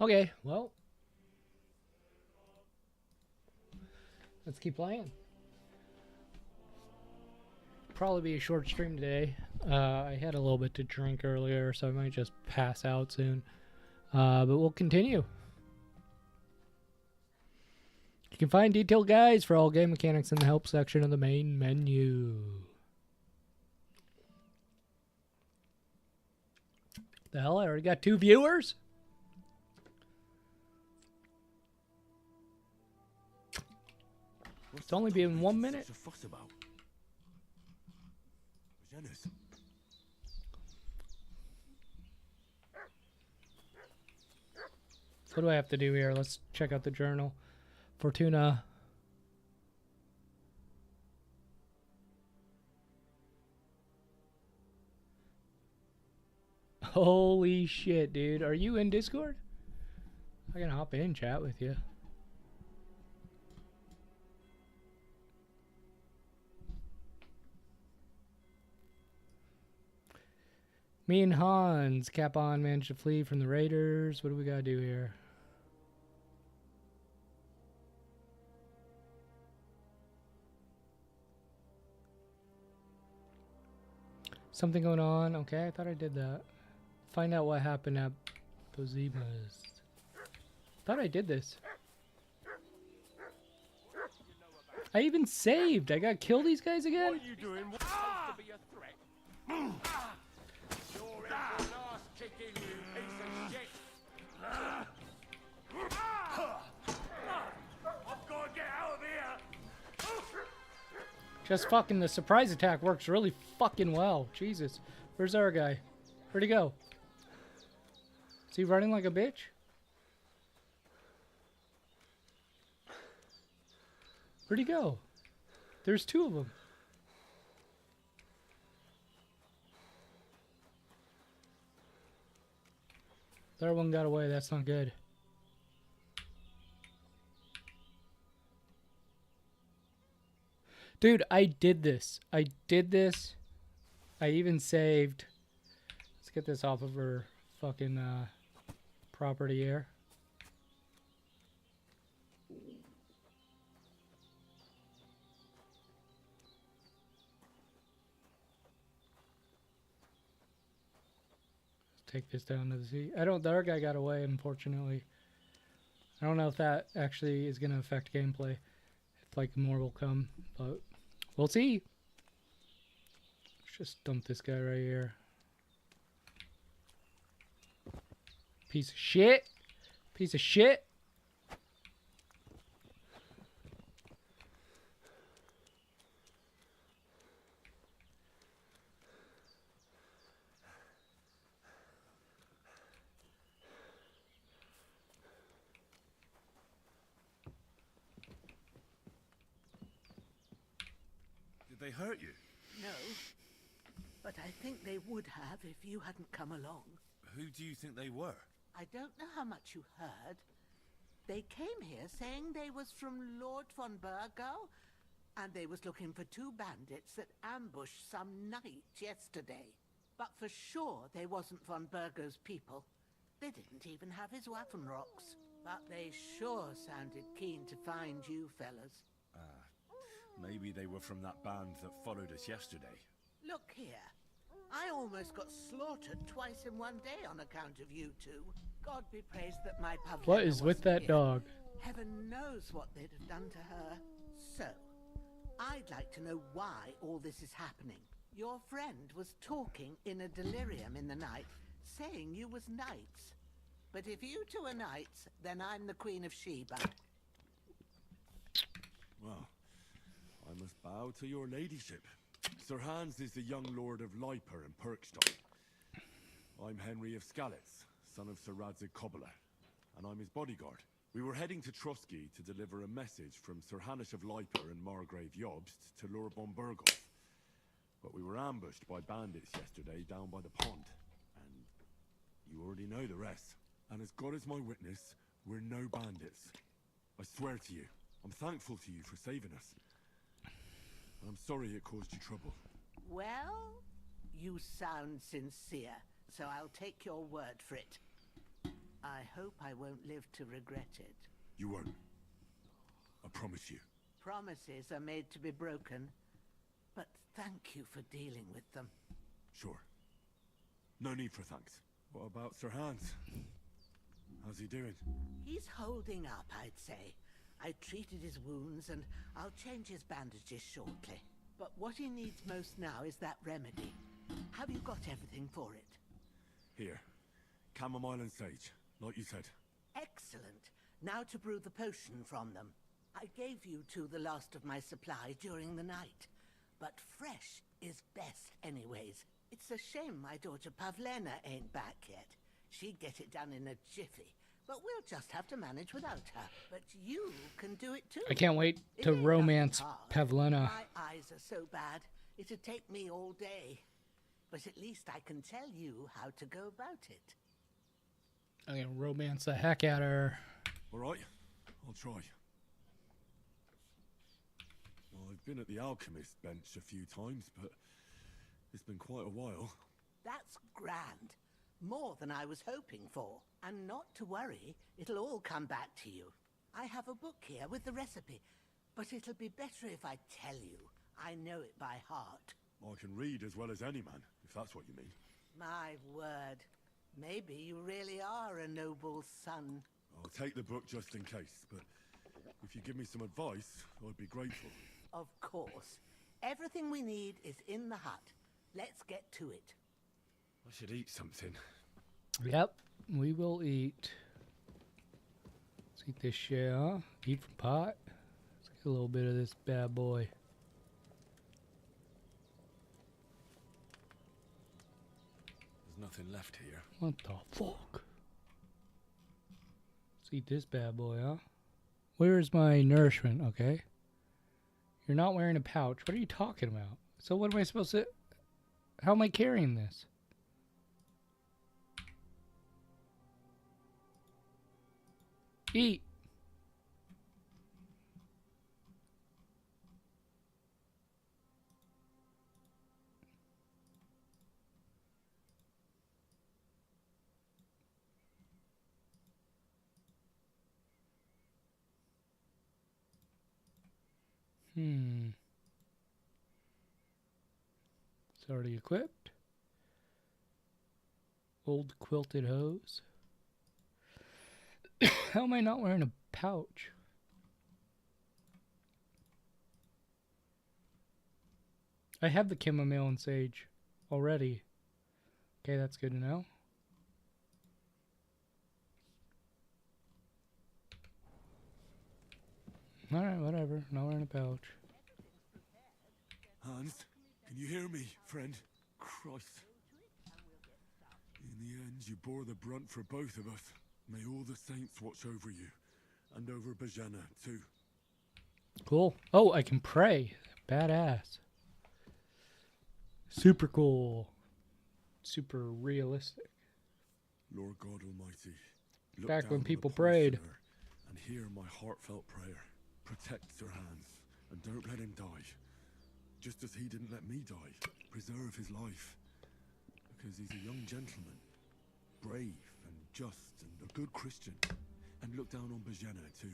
Okay, well, let's keep playing. Probably be a short stream today. I had a little bit to drink earlier, so I might just pass out soon. But we'll continue. You can find detailed guides for all game mechanics in the help section of the main menu. The hell, I already got 2 viewers? It's only been 1 minute. What do I have to do here? Let's check out the journal. Fortuna. Holy shit, dude. Are you in Discord? I can hop in and chat with you. Me and Hans, Capon managed to flee from the Raiders. What do we gotta do here? Something going on. Okay, I thought I did that. Find out what happened at Bozima's. Thought I did this. I even saved. I got to kill these guys again? What are you doing? Ah! To be a threat. Ah! You're in for an ass kicking, you piece of shit. Ah! I've got to get out of here. Just fucking the surprise attack works really fucking well. Jesus. Where's our guy? Where'd he go? Is he running like a bitch? Where'd he go? There's 2 of them. Third one got away. That's not good. Dude, I did this. I even saved. Let's get this off of her fucking property here. Take this down to the sea. The other guy got away, unfortunately. I don't know if that actually is going to affect gameplay. If, like, more will come, but we'll see. Let's just dump this guy right here. Piece of shit. Piece of shit. They hurt you? No, but I think they would have if you hadn't come along. Who do you think they were? I don't know how much you heard. They came here saying they was from Lord von Burgo, and they was looking for 2 bandits that ambushed some knight yesterday. But for sure they wasn't von Burgo's people. They didn't even have his Waffenrocks. But they sure sounded keen to find you fellas. Maybe they were from that band that followed us yesterday. Look here. I almost got slaughtered twice in one day on account of you 2. God be praised that my Pavlena What is with that here. dog? Heaven knows what they'd have done to her. So, I'd like to know why all this is happening. Your friend was talking in a delirium in the night, saying you was knights. But if you 2 are knights, then I'm the Queen of Sheba. Well, I must bow to your ladyship. Sir Hans is the young lord of Leiper and Perkstone. I'm Henry of Skalitz, son of Sir Radzig Kobyla, and I'm his bodyguard. We were heading to Trusky to deliver a message from Sir Hanish of Leiper and Margrave Jobst to Lord von Burgos. But we were ambushed by bandits yesterday down by the pond, and you already know the rest. And as God is my witness, we're no bandits. I swear to you, I'm thankful to you for saving us. I'm sorry it caused you trouble. Well, you sound sincere, so I'll take your word for it. I hope I won't live to regret it. You won't. I promise you. Promises are made to be broken, but thank you for dealing with them. Sure. No need for thanks. What about Sir Hans? How's he doing? He's holding up, I'd say. I treated his wounds and I'll change his bandages shortly. But what he needs most now is that remedy. Have you got everything for it? Here. Chamomile and sage, like you said. Excellent. Now to brew the potion from them. I gave you two the last of my supply during the night. But fresh is best anyways. It's a shame my daughter Pavlena ain't back yet. She'd get it done in a jiffy. But we'll just have to manage without her. But you can do it too. I can't wait It to ain't romance nothing hard. Pavlena. My eyes are so bad, it'd take me all day. But at least I can tell you how to go about it. I'm gonna romance the heck out of her. All right, I'll try. Well, I've been at the alchemist bench a few times, but it's been quite a while. That's grand. More than I was hoping for. And not to worry, it'll all come back to you. I have a book here with the recipe, but it'll be better if I tell you. I know it by heart. I can read as well as any man, if that's what you mean. My word. Maybe you really are a noble son. I'll take the book just in case, but if you give me some advice, I'd be grateful. Of course. Everything we need is in the hut. Let's get to it. I should eat something. Yep, we will eat. Let's eat this shit, huh? Eat from pot. Let's get a little bit of this bad boy. There's nothing left here. What the fuck? Let's eat this bad boy, huh? Where's my nourishment, okay? You're not wearing a pouch. What are you talking about? So what am I supposed to... How am I carrying this? Eat. It's already equipped. Old quilted hose. How am I not wearing a pouch? I have the chamomile and sage already. Okay, that's good to know. Alright, whatever. Not wearing a pouch. Hans, can you hear me, friend? Christ. In the end, you bore the brunt for both of us. May all the saints watch over you. And over Bajana, too. Cool. Oh, I can pray. Badass. Super cool. Super realistic. Lord God Almighty, look Back down when on the people poor prayed. sinner and hear my heartfelt prayer. Protect Sir Hans, and don't let him die. Just as he didn't let me die. Preserve his life. Because he's a young gentleman. Brave and just and a good Christian. And look down on Bajana too.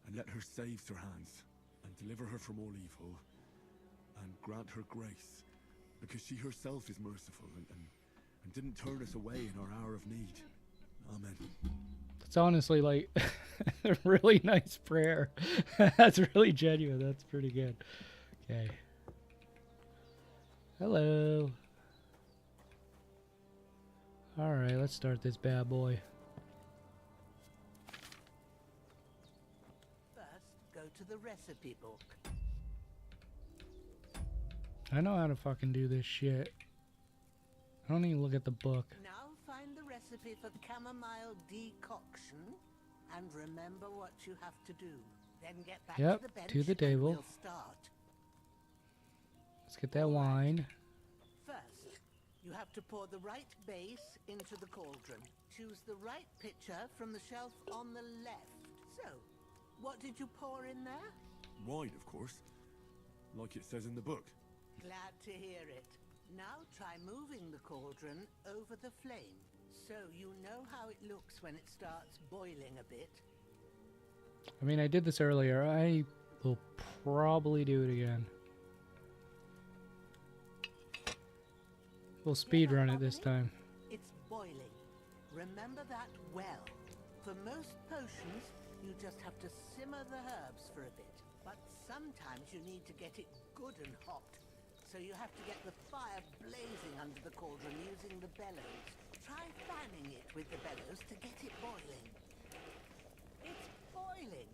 And let her save Sir Hans. And deliver her from all evil. And grant her grace. Because she herself is merciful and didn't turn us away in our hour of need. Amen. It's honestly like a really nice prayer. That's really genuine. That's pretty good. Okay. Hello. Alright, let's start this bad boy. First, go to the recipe book. I know how to fucking do this shit. I don't even look at the book. Now find the recipe for chamomile decoction and remember what you have to do. Then get back Yep, to the bench to the and table. we'll start. Let's get that wine. First, you have to pour the right base into the cauldron. Choose the right pitcher from the shelf on the left. So, what did you pour in there? Wine, of course. Like it says in the book. Glad to hear it. Now try moving the cauldron over the flame. So you know how it looks when it starts boiling a bit? I mean, I did this earlier. I will probably do it again. We'll speed run it this time. It's boiling. Remember that well. For most potions, you just have to simmer the herbs for a bit. But sometimes you need to get it good and hot. So you have to get the fire blazing under the cauldron using the bellows. Try fanning it with the bellows to get it boiling. It's boiling.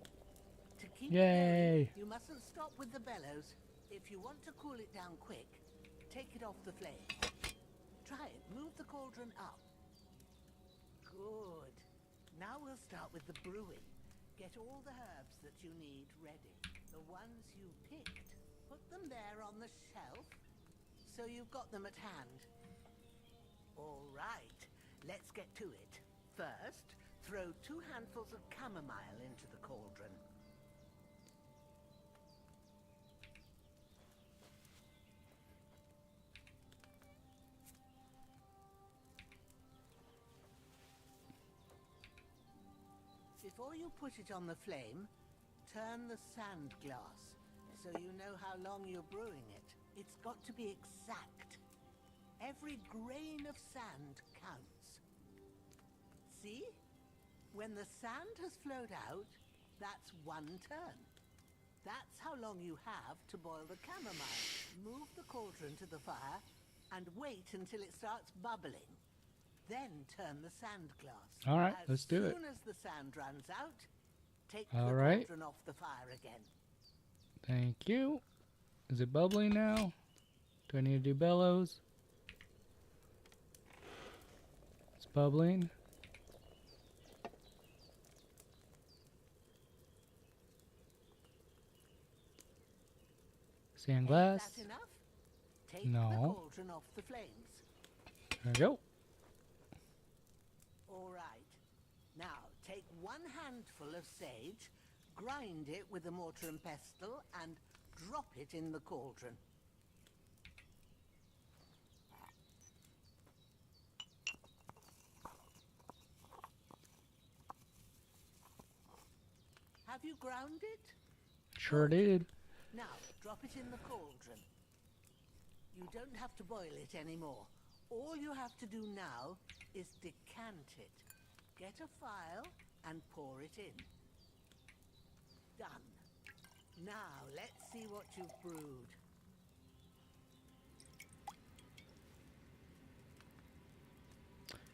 To keep it Yay! going, you mustn't stop with the bellows. If you want to cool it down quick, take it off the flame. Try it. Move the cauldron up. Good. Now we'll start with the brewing. Get all the herbs that you need ready. The ones you picked. Put them there on the shelf, so you've got them at hand. All right, let's get to it. First, throw 2 handfuls of chamomile into the cauldron. Before you put it on the flame, turn the sand glass, so you know how long you're brewing it. It's got to be exact. Every grain of sand counts. See? When the sand has flowed out, that's 1 turn. That's how long you have to boil the chamomile. Move the cauldron to the fire and wait until it starts bubbling. Then turn the sand glass. All right, let's do it. As soon as the sand runs out, take All the right. cauldron off the fire again. Thank you. Is it bubbling now? Do I need to do bellows? It's bubbling. Sand glass. Ain't that enough? Take No. the cauldron off the flames. There we go. All right. Now, take 1 handful of sage, grind it with a mortar and pestle, and drop it in the cauldron. Have you ground it? Sure did. Now, drop it in the cauldron. You don't have to boil it anymore. All you have to do now is decant it. Get a phial and pour it in. Done. Now, let's see what you've brewed.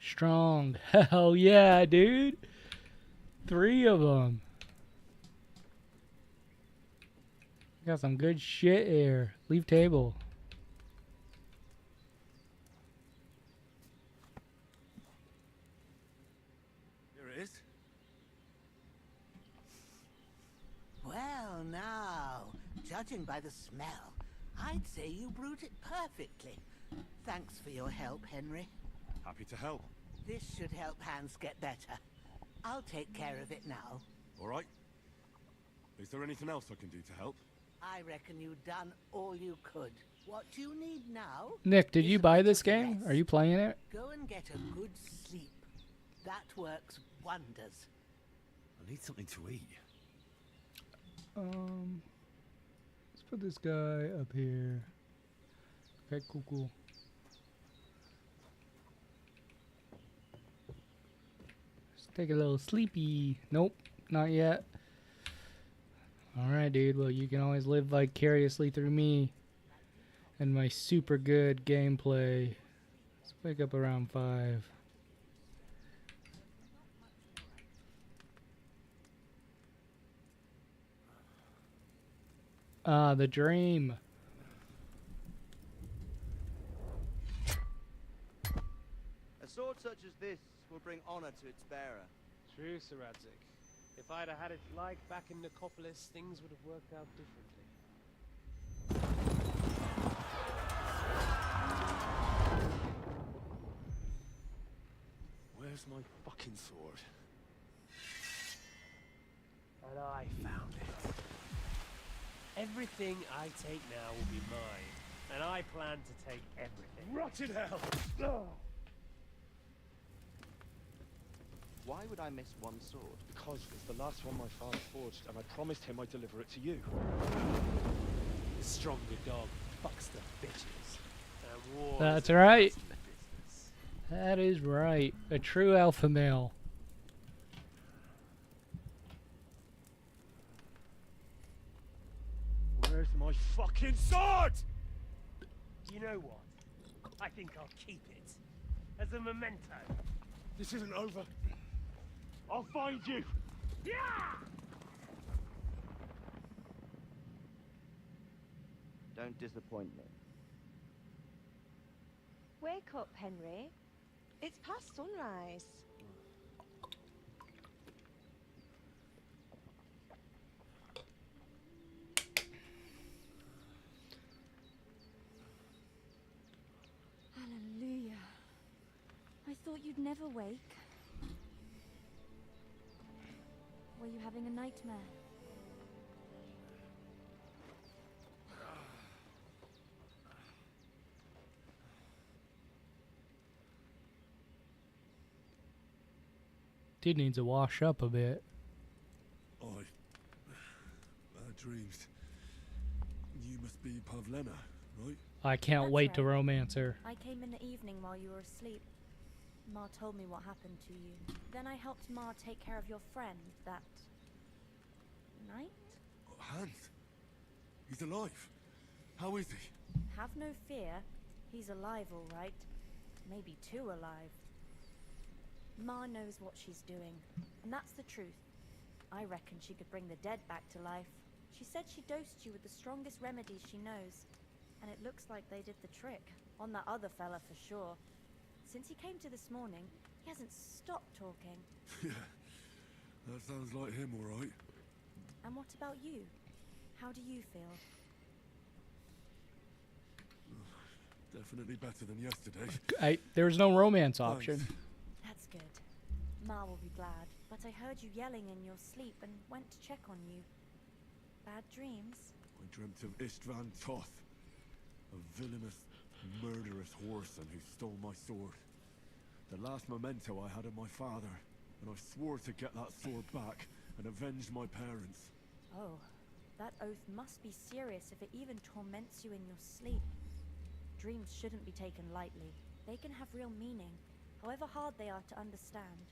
Strong. Hell yeah, dude. 3 of them. Got some good shit here. Leave table. Here it is. Well, now, judging by the smell, I'd say you brewed it perfectly. Thanks for your help, Henry. Happy to help. This should help Hans get better. I'll take care of it now. All right. Is there anything else I can do to help? I reckon you've done all you could. What you need now... Nick, did is you a buy bit this of game? rest. Are you playing it? Go and get a good sleep. That works wonders. I need something to eat. Let's put this guy up here. Okay, cool. Let's take a little sleepy. Nope, not yet. Alright, dude. Well, you can always live vicariously through me and my super good gameplay. Let's wake up around 5. Ah, the dream. A sword such as this will bring honor to its bearer. True, Sir Radzik. If I'd have had it like back in Nicopolis, things would have worked out differently. Where's my fucking sword? And I found it. Everything I take now will be mine, and I plan to take everything. Rotted hell! Why would I miss one sword? Because it's the last one my father forged, and I promised him I'd deliver it to you. The stronger dog fucks the bitches. And war That's is a right. nasty business. That is right. A true alpha male. Where's my fucking sword? You know what? I think I'll keep it as a memento. This isn't over. I'll find you. Yeah! Don't disappoint me. Wake up, Henry. It's past sunrise. Hallelujah. I thought you'd never wake. Were you having a nightmare? Dude needs to wash up a bit. Bad dreams. You must be Pavlena, right? I can't That's wait to right. romance her. I came in the evening while you were asleep. Ma told me what happened to you. Then I helped Ma take care of your friend that night. Oh, Hans. He's alive. How is he? Have no fear. He's alive, all right. Maybe too alive. Ma knows what she's doing, and that's the truth. I reckon she could bring the dead back to life. She said she dosed you with the strongest remedies she knows, and it looks like they did the trick. On that other fella for sure. Since he came to this morning, he hasn't stopped talking. Yeah. That sounds like him, all right. And what about you? How do you feel? Definitely better than yesterday. There's no romance option. Thanks. That's good. Ma will be glad, but I heard you yelling in your sleep and went to check on you. Bad dreams? I dreamt of Istvan Toth, a villainous, murderous whoreson who stole my sword. The last memento I had of my father, and I swore to get that sword back and avenge my parents. Oh, that oath must be serious if it even torments you in your sleep. Dreams shouldn't be taken lightly. They can have real meaning, however hard they are to understand.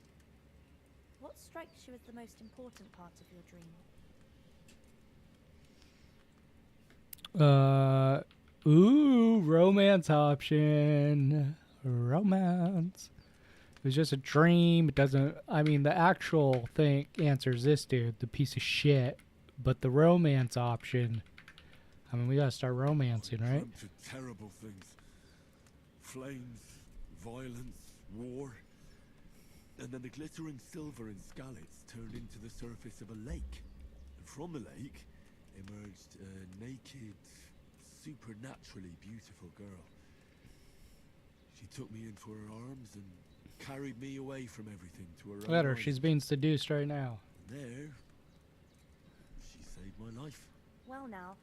What strikes you as the most important part of your dream? Ooh, romance option. Romance. It was just a dream. It doesn't, I mean, the actual thing answers this dude, the piece of shit. But the romance option, I mean, we gotta start romancing, I right? dreamt of terrible things. Flames, violence, war. And then the glittering silver in Skalitz turned into the surface of a lake. And from the lake emerged a naked, supernaturally beautiful girl. She took me into her arms and carried me away from everything to her Look own at her, island. she's being seduced right now. And there, she saved my life. Well now,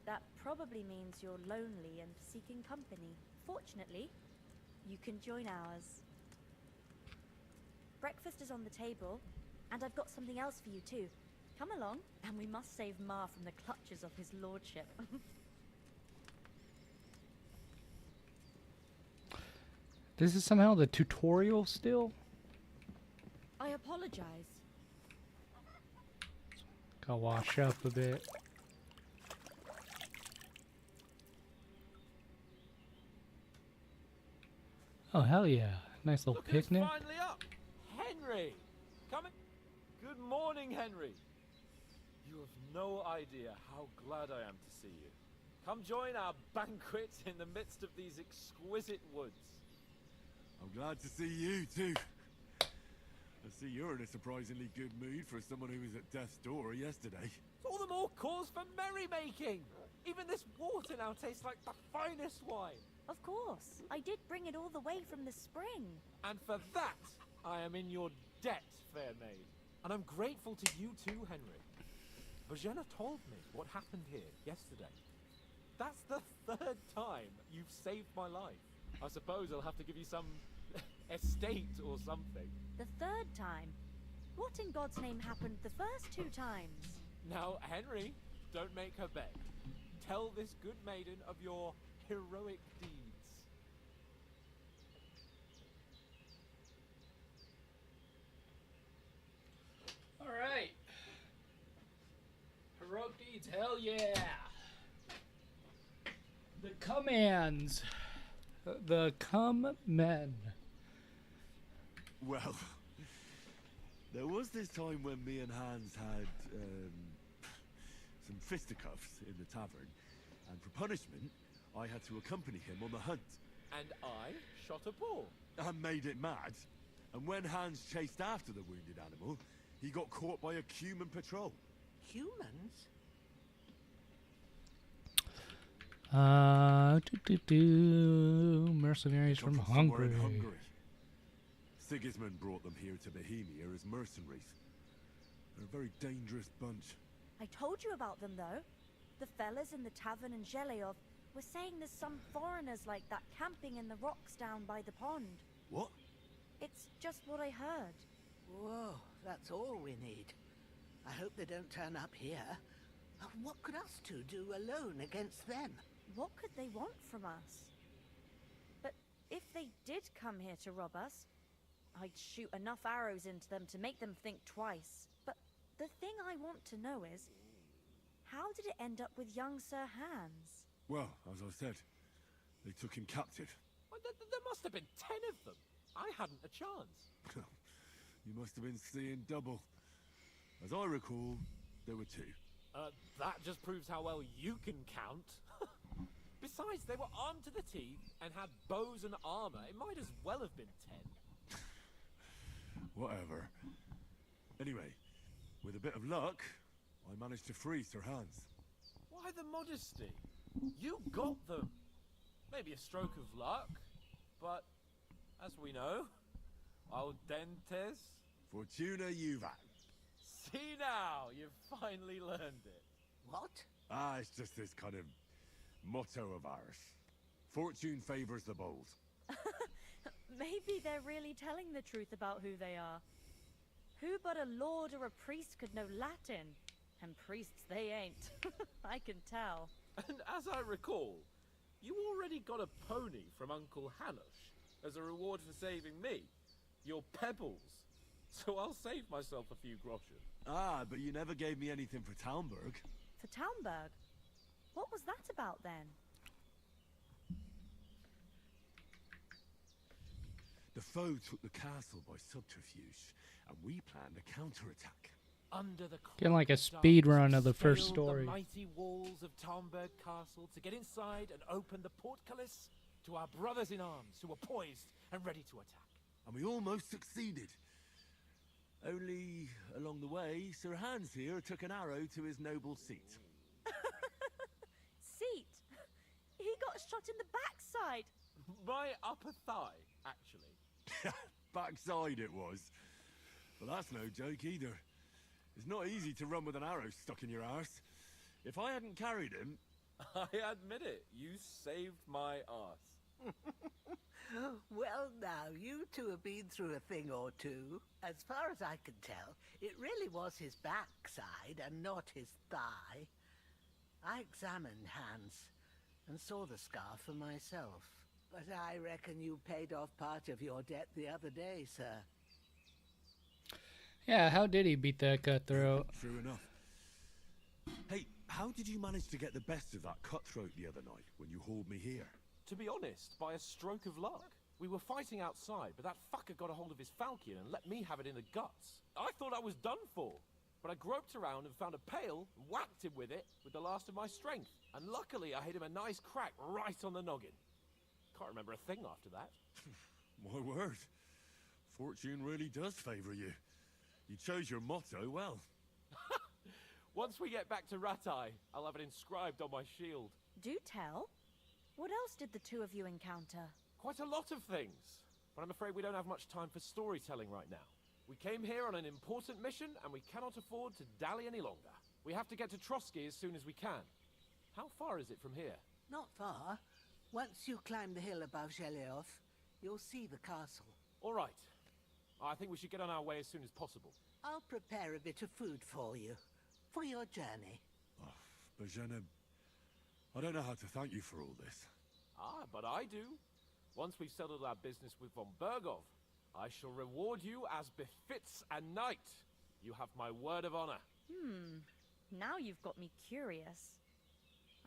that probably means you're lonely and seeking company. Fortunately, you can join ours. Breakfast is on the table, and I've got something else for you too. Come along, and we must save Ma from the clutches of his lordship. This is somehow the tutorial still? I apologize. Gotta wash up a bit. Oh, hell yeah. Nice little Look who's picnic. finally up! Henry! Come in. Good morning, Henry. You have no idea how glad I am to see you. Come join our banquet in the midst of these exquisite woods. I'm glad to see you too. I see you're in a surprisingly good mood for someone who was at death's door yesterday. All the more cause for merrymaking! Even this water now tastes like the finest wine. Of course, I did bring it all the way from the spring. And for that, I am in your debt, fair maid. And I'm grateful to you too, Henry. Bojana told me what happened here yesterday. That's the third time you've saved my life. I suppose I'll have to give you some estate or something. The third time? What in God's name happened the first 2 times? Now, Henry, don't make her beg. Tell this good maiden of your heroic deeds. All right. Heroic deeds, hell yeah. The commands. The come men. Well, there was this time when me and Hans had some fisticuffs in the tavern, and for punishment, I had to accompany him on the hunt. And I shot a bull. I made it mad, and when Hans chased after the wounded animal, he got caught by a human patrol. Humans? Mercenaries from Took us somewhere Hungary. in Hungary. Sigismund brought them here to Bohemia as mercenaries. They're a very dangerous bunch. I told you about them, though. The fellas in the tavern in Zheleov were saying there's some foreigners like that camping in the rocks down by the pond. What? It's just what I heard. Whoa, that's all we need. I hope they don't turn up here. What could us two do alone against them? What could they want from us? But if they did come here to rob us, I'd shoot enough arrows into them to make them think twice. But the thing I want to know is, how did it end up with young Sir Hans? Well, as I said, they took him captive. Well, there must have been 10 of them. I hadn't a chance. You must have been seeing double. As I recall, there were 2. That just proves how well you can count. Besides, they were armed to the teeth and had bows and armor. It might as well have been 10. Whatever. Anyway, with a bit of luck, I managed to free Sir Hans. Why the modesty? You got them. Maybe a stroke of luck, but as we know, al dentes. Fortuna juvat. See now, you've finally learned it. What? Ah, it's just this kind of motto of ours. Fortune favors the bold. Maybe they're really telling the truth about who they are. Who but a lord or a priest could know Latin? And priests they ain't. I can tell. And as I recall, you already got a pony from Uncle Hanush as a reward for saving me. Your pebbles. So I'll save myself a few groschen. Ah, but you never gave me anything for Talmberg. For Townberg? What was that about then? The foe took the castle by subterfuge, and we planned a counterattack. Under the Getting like a dark speed run of the first scaled story. The mighty walls of Talmberg Castle to get inside and open the portcullis to our brothers in arms who were poised and ready to attack. And we almost succeeded. Only, along the way, Sir Hans here took an arrow to his noble seat. Seat? He got shot in the backside. My upper thigh, actually. Backside it was. But that's no joke either. It's not easy to run with an arrow stuck in your arse. If I hadn't carried him... I admit it, you saved my arse. Well, now, you two have been through a thing or two. As far as I can tell, it really was his backside and not his thigh. I examined Hans and saw the scar for myself. But I reckon you paid off part of your debt the other day, sir. Yeah, how did he beat that cutthroat? True enough. Hey, how did you manage to get the best of that cutthroat the other night when you hauled me here? To be honest, by a stroke of luck. We were fighting outside, but that fucker got a hold of his falchion and let me have it in the guts. I thought I was done for, but I groped around and found a pail, whacked him with it with the last of my strength. And luckily I hit him a nice crack right on the noggin. Can't remember a thing after that. My word. Fortune really does favor you. You chose your motto well. Once we get back to Ratai, I'll have it inscribed on my shield. Do tell. What else did the two of you encounter? Quite a lot of things, but I'm afraid we don't have much time for storytelling right now. We came here on an important mission, and we cannot afford to dally any longer. We have to get to Trotsky as soon as we can. How far is it from here? Not far. Once you climb the hill above Zheleov, you'll see the castle. All right. I think we should get on our way as soon as possible. I'll prepare a bit of food for you. For your journey. Oh, Bajena, I don't know how to thank you for all this. Ah, but I do. Once we've settled our business with von Bergov, I shall reward you as befits a knight. You have my word of honor. Now you've got me curious.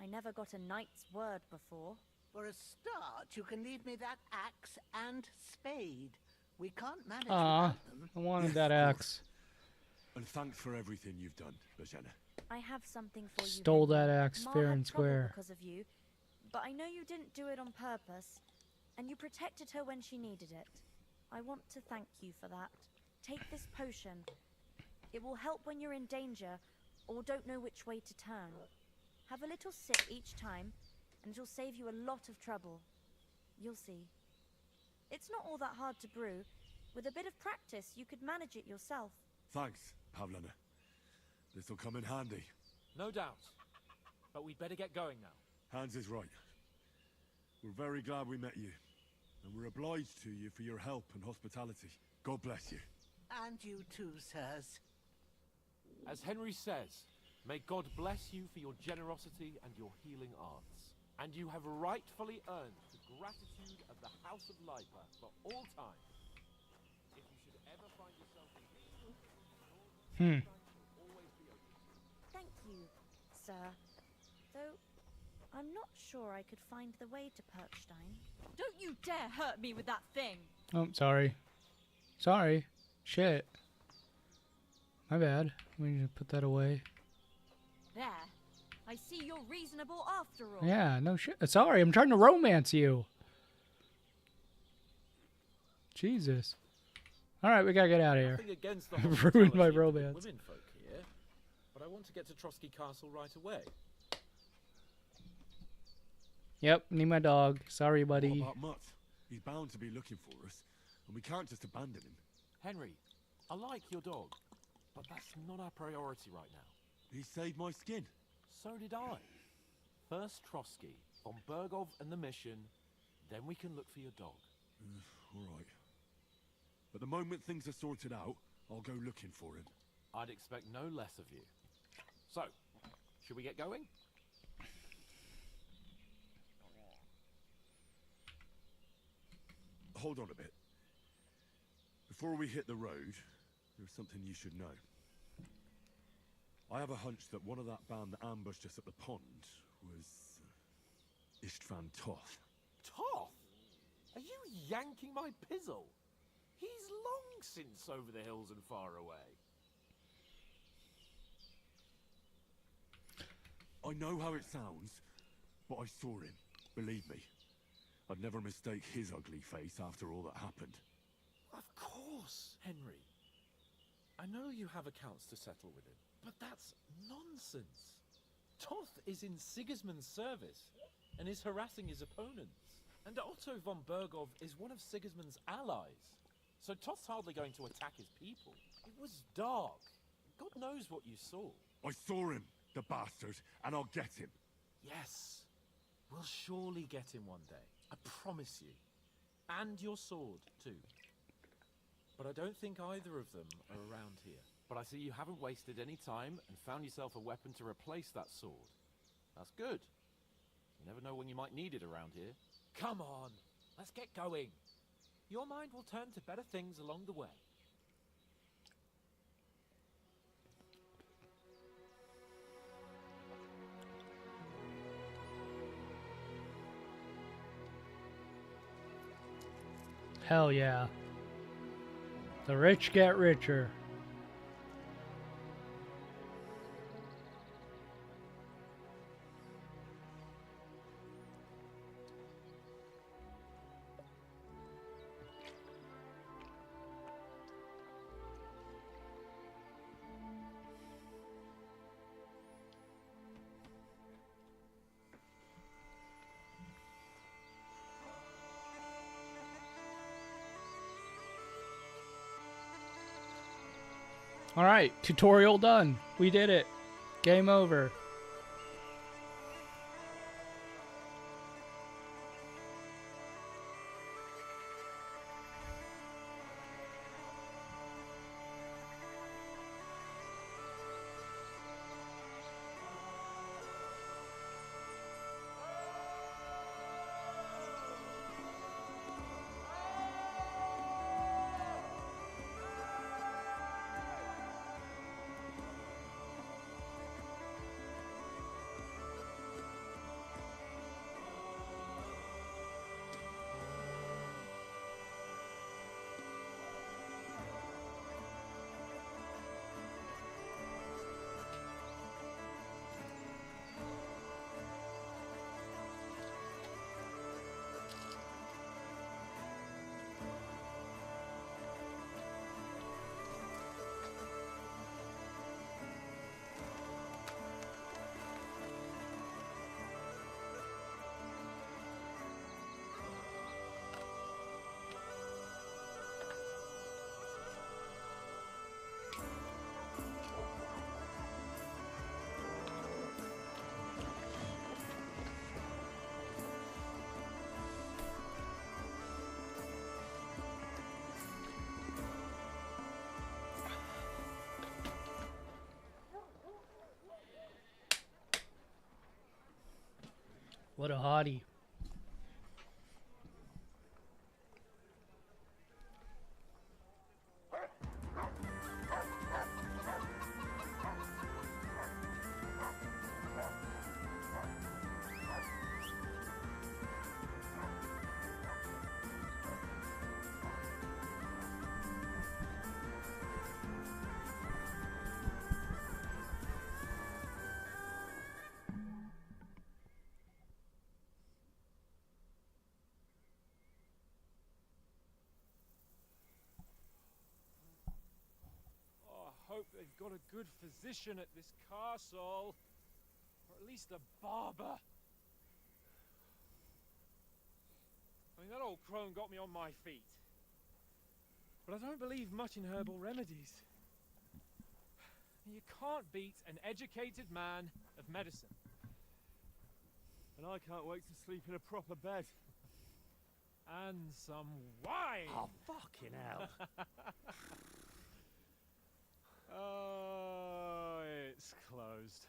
I never got a knight's word before. For a start, you can leave me that axe and spade. We can't manage Aw, without them. I wanted Yes, that of axe. And thanks for everything you've done, Bajena. I have something for you. Stole Henry. that axe Ma fair had and trouble square. because of you, but I know you didn't do it on purpose, and you protected her when she needed it. I want to thank you for that. Take this potion. It will help when you're in danger or don't know which way to turn. Have a little sip each time, and it'll save you a lot of trouble. You'll see. It's not all that hard to brew. With a bit of practice, you could manage it yourself. Thanks, Pavlena. This'll come in handy. No doubt. But we'd better get going now. Hans is right. We're very glad we met you. And we're obliged to you for your help and hospitality. God bless you. And you too, sirs. As Henry says, may God bless you for your generosity and your healing arts. And you have rightfully earned the gratitude of the House of Lipa for all time. If you should ever find yourself in need, will always be open. Thank you, sir. Though, I'm not sure I could find the way to Perkstein. Don't you dare hurt me with that thing! Oh, sorry. Sorry. Shit. My bad. We need to put that away. There. I see you're reasonable after all. Yeah, no shit. Sorry, I'm trying to romance you. Jesus. Alright, we gotta get out of here. Nothing against the I've ruined my hospitality of the romance. women folk here, but I want to get to Trotsky Castle right away. Yep, need my dog. Sorry, What buddy. about Mutt? He's bound to be looking for us. And we can't just abandon him. Henry, I like your dog, but that's not our priority right now. He saved my skin. So did I. First Trotsky, von Bergov and the mission, then we can look for your dog. All right. But the moment things are sorted out, I'll go looking for him. I'd expect no less of you. So, should we get going? Hold on a bit. Before we hit the road, there's something you should know. I have a hunch that one of that band that ambushed us at the pond was Istvan Toth. Toth? Are you yanking my pizzle? He's long since over the hills and far away. I know how it sounds, but I saw him. Believe me. I'd never mistake his ugly face after all that happened. Of course, Henry. I know you have accounts to settle with him, but that's nonsense. Toth is in Sigismund's service and is harassing his opponents. And Otto von Bergov is one of Sigismund's allies. So Toth's hardly going to attack his people. It was dark. God knows what you saw. I saw him, the bastard, and I'll get him. Yes, we'll surely get him one day. I promise you. And your sword, too. But I don't think either of them are around here. But I see you haven't wasted any time and found yourself a weapon to replace that sword. That's good. You never know when you might need it around here. Come on, let's get going. Your mind will turn to better things along the way. Hell yeah. The rich get richer. Alright, tutorial done. We did it. Game over. What a hottie. Oh, I hope they've got a good physician at this castle. Or at least a barber. I mean, that old crone got me on my feet. But I don't believe much in herbal remedies. You can't beat an educated man of medicine. And I can't wait to sleep in a proper bed. And some wine! Oh, fucking hell. Oh, it's closed.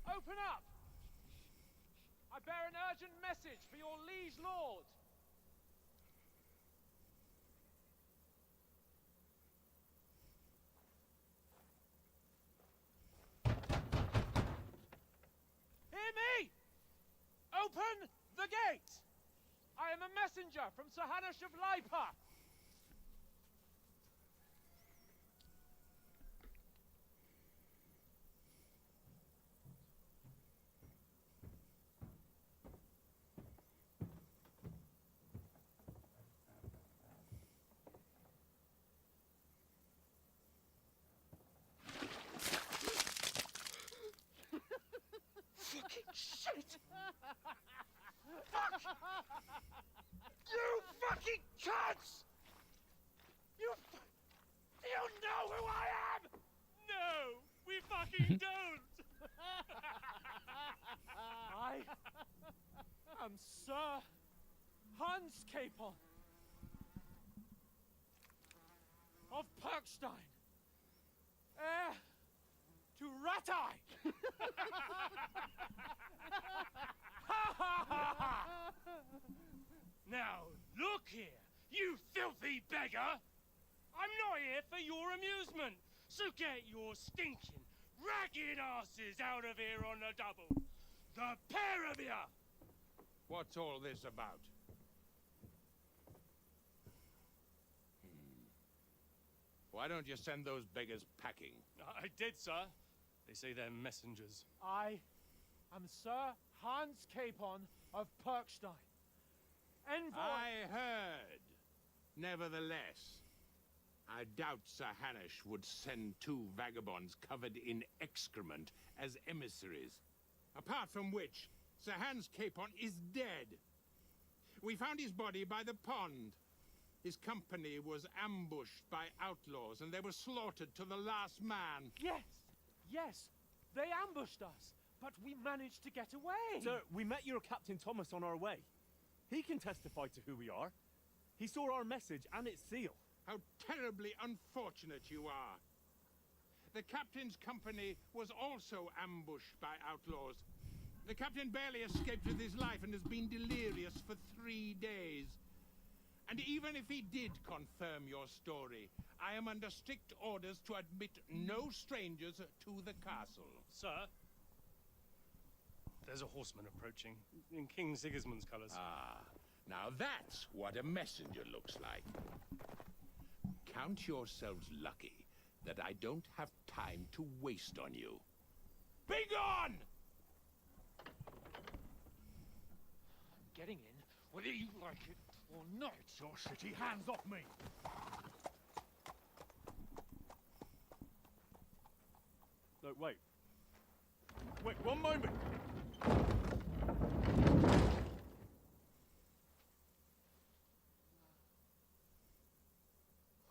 Open up! I bear an urgent message for your liege lord. Hear me! Open the gate! I am a messenger from Sir Hanush of Lipa. Shit! Fuck! You fucking cunts! You know who I am? No, we fucking don't. I am Sir Hans Capon of Perkstein, heir to Ratai. Now, look here, you filthy beggar! I'm not here for your amusement, so get your stinking, ragged asses out of here on the double. The pair of you! What's all this about? Why don't you send those beggars packing? I did, sir. They say they're messengers. I am Sir Hans Capon of Perkstein. Envoy. I heard. Nevertheless, I doubt Sir Hanush would send two vagabonds covered in excrement as emissaries. Apart from which, Sir Hans Capon is dead. We found his body by the pond. His company was ambushed by outlaws, and they were slaughtered to the last man. Yes, they ambushed us, but we managed to get away. Sir, we met your Captain Thomas on our way. He can testify to who we are. He saw our message and its seal. How terribly unfortunate you are. The captain's company was also ambushed by outlaws. The captain barely escaped with his life and has been delirious for 3 days. And even if he did confirm your story, I am under strict orders to admit no strangers to the castle. Sir, there's a horseman approaching, in King Sigismund's colours. Ah, now that's what a messenger looks like. Count yourselves lucky that I don't have time to waste on you. Be gone! Getting in, whether you like it or not. Your shitty hands off me! No, wait. Wait, one moment!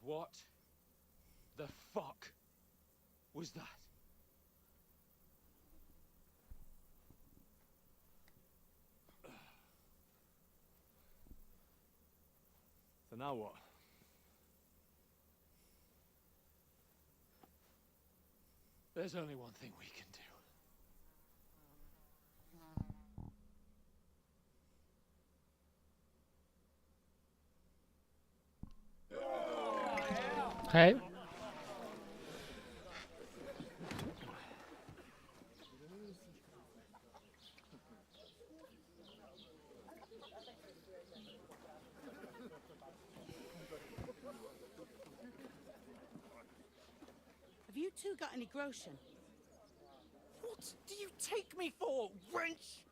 What the fuck was that? now what? There's only one thing we can do. Hey. Have you two got any groschen? What do you take me for, wench?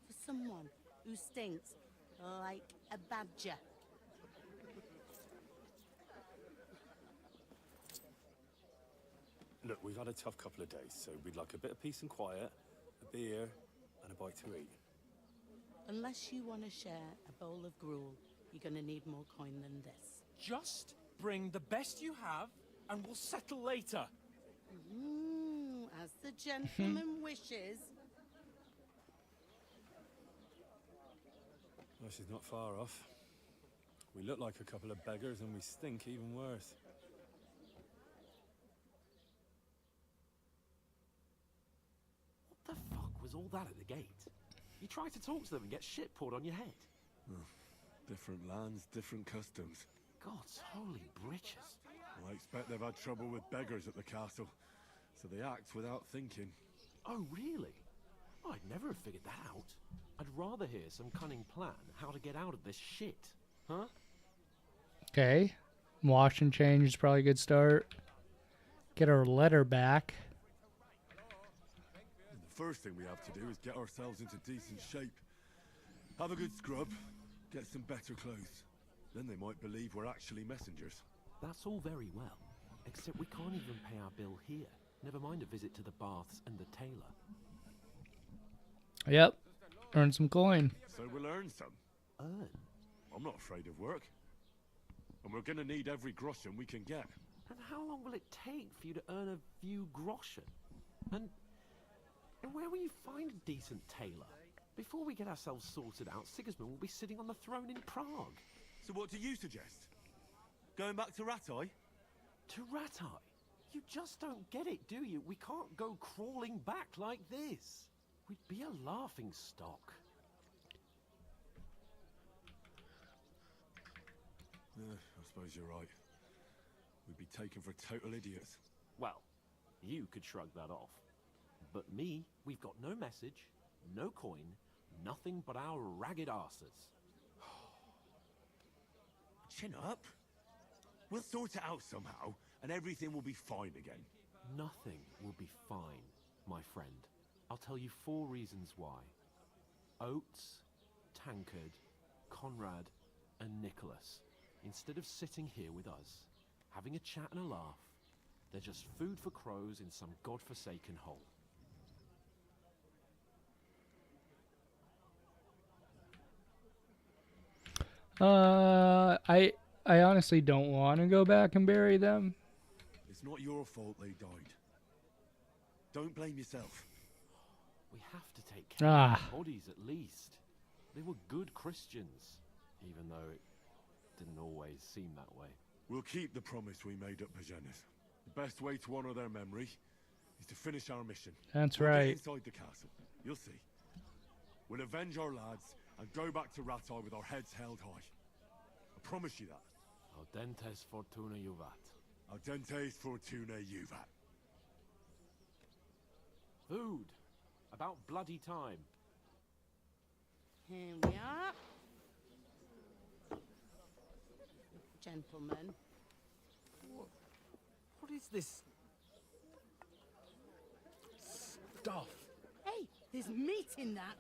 For someone who stinks like a badger. Look, we've had a tough couple of days, so we'd like a bit of peace and quiet, a beer, and a bite to eat. Unless you want to share a bowl of gruel, you're going to need more coin than this. Just bring the best you have, and we'll settle later. As the gentleman wishes. Well, she's not far off. We look like a couple of beggars, and we stink even worse. What the fuck was all that at the gate? You try to talk to them and get shit poured on your head. Different lands, different customs. God's holy britches. I expect they've had trouble with beggars at the castle, so they act without thinking. Oh, really? I'd never have figured that out. I'd rather hear some cunning plan how to get out of this shit. Huh? Okay. Wash and change is probably a good start. Get our letter back. The first thing we have to do is get ourselves into decent shape. Have a good scrub, get some better clothes. Then they might believe we're actually messengers. That's all very well, except we can't even pay our bill here. Never mind a visit to the baths and the tailor. Yep. Earn some coin. So we'll earn some. Earn? I'm not afraid of work. And we're gonna need every groschen we can get. And how long will it take for you to earn a few groschen? And where will you find a decent tailor? Before we get ourselves sorted out, Sigismund will be sitting on the throne in Prague. So what do you suggest? Going back to Ratai? To Ratai? You just don't get it, do you? We can't go crawling back like this. We'd be a laughing stock. I suppose you're right. We'd be taken for total idiots. Well, you could shrug that off. But me, we've got no message, no coin, nothing but our ragged arses. Chin up. We'll sort it out somehow, and everything will be fine again. Nothing will be fine, my friend. I'll tell you 4 reasons why. Oates, Tankard, Conrad, and Nicholas, instead of sitting here with us, having a chat and a laugh, they're just food for crows in some godforsaken hole. I honestly don't want to go back and bury them. It's not your fault they died. Don't blame yourself. We have to take care of their bodies at least. They were good Christians, even though it didn't always seem that way. We'll keep the promise we made at Pagenis. The best way to honor their memory is to finish our mission. That's We'll right. get inside the castle. You'll see. We'll avenge our lads and go back to Ratai with our heads held high. I promise you that. Audentes fortuna juvat. Audentes fortuna juvat. Food. About bloody time. Here we are. Gentlemen. What is this stuff? Hey, there's meat in that.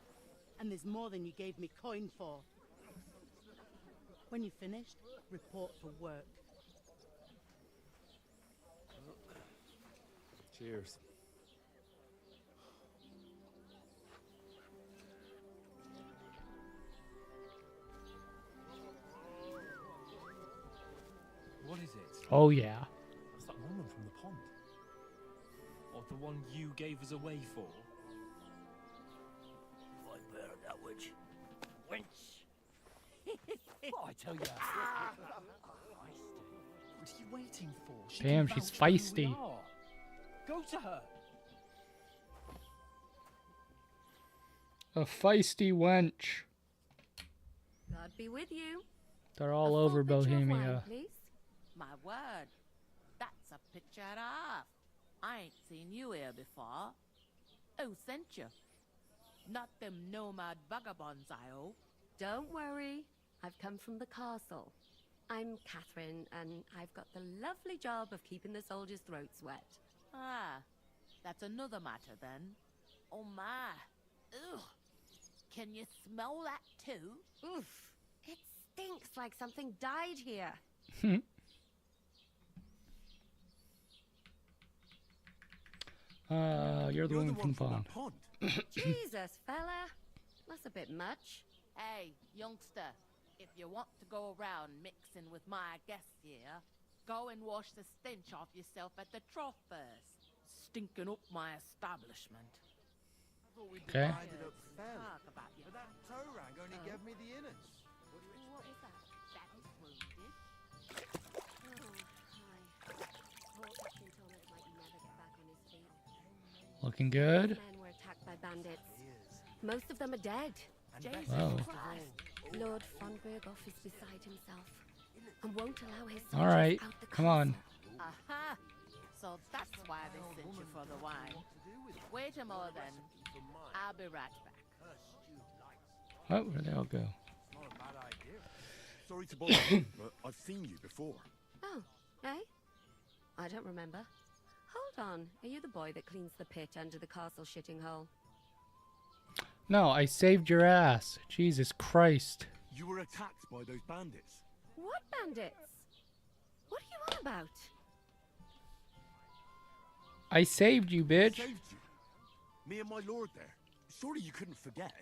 And there's more than you gave me coin for. When you're finished, report for work. Cheers. What is it? Oh, yeah. It's that woman from the pond. Or the one you gave us away for? I bear that witch. Wench. What I tell you? What are you waiting for? She Damn, can she's vouch for who we feisty. are. Go to her. A feisty wench. God be with you. They're all A over full pitcher of wine, Bohemia. please. My word. That's a picture and a half. I ain't seen you here before. Who sent you? Not them nomad vagabonds, I hope. Don't worry. I've come from the castle. I'm Catherine, and I've got the lovely job of keeping the soldiers' throats wet. Ah, that's another matter then. Oh my. Ugh. Can you smell that too? Oof. It stinks like something died here. You're the one from the pond. Jesus, fella. That's a bit much. Hey, youngster, if you want to go around mixing with my guests here, go and wash the stench off yourself at the trough first. Stinking up my establishment. Okay. Talk about your But that Torang only gave me the innards. What is that? That is wounded. Looking good. Men were attacked by bandits. Most of them are dead. Jesus Wow. Christ. Lord von Berghoff is beside himself and won't allow his All right, soldiers out the come on. Aha! So that's why they sent you for the wine. Wait a moment then. I'll be right back. Oh, where'd they all go? Not a bad idea. Sorry to bother you, but I've seen you before. Oh, eh? I don't remember. Hold on. Are you the boy that cleans the pit under the castle shitting hole? No, I saved your ass. Jesus Christ. You were attacked by those bandits. What bandits? What are you on about? I saved you, bitch. Saved you. Me and my lord there. Surely you couldn't forget.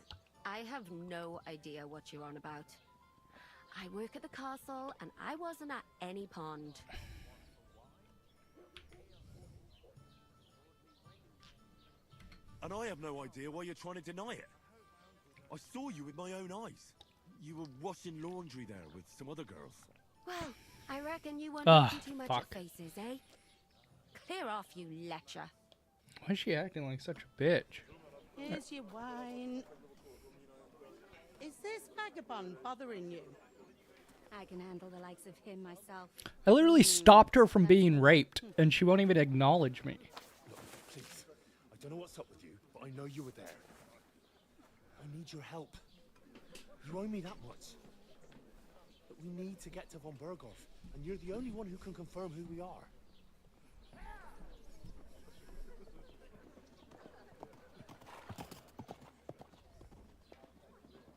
I have no idea what you're on about. I work at the castle and I wasn't at any pond. And I have no idea why you're trying to deny it. I saw you with my own eyes. You were washing laundry there with some other girls. Well, I reckon you weren't Ah, looking too much fuck. at faces, eh? Clear off, you lecher. Why is she acting like such a bitch? Here's your wine. Is this vagabond bothering you? I can handle the likes of him myself. I literally stopped her from being raped, and she won't even acknowledge me. Please, I don't know what's up with you, but I know you were there. I need your help. You owe me that much. But we need to get to von Berghoff, and you're the only one who can confirm who we are.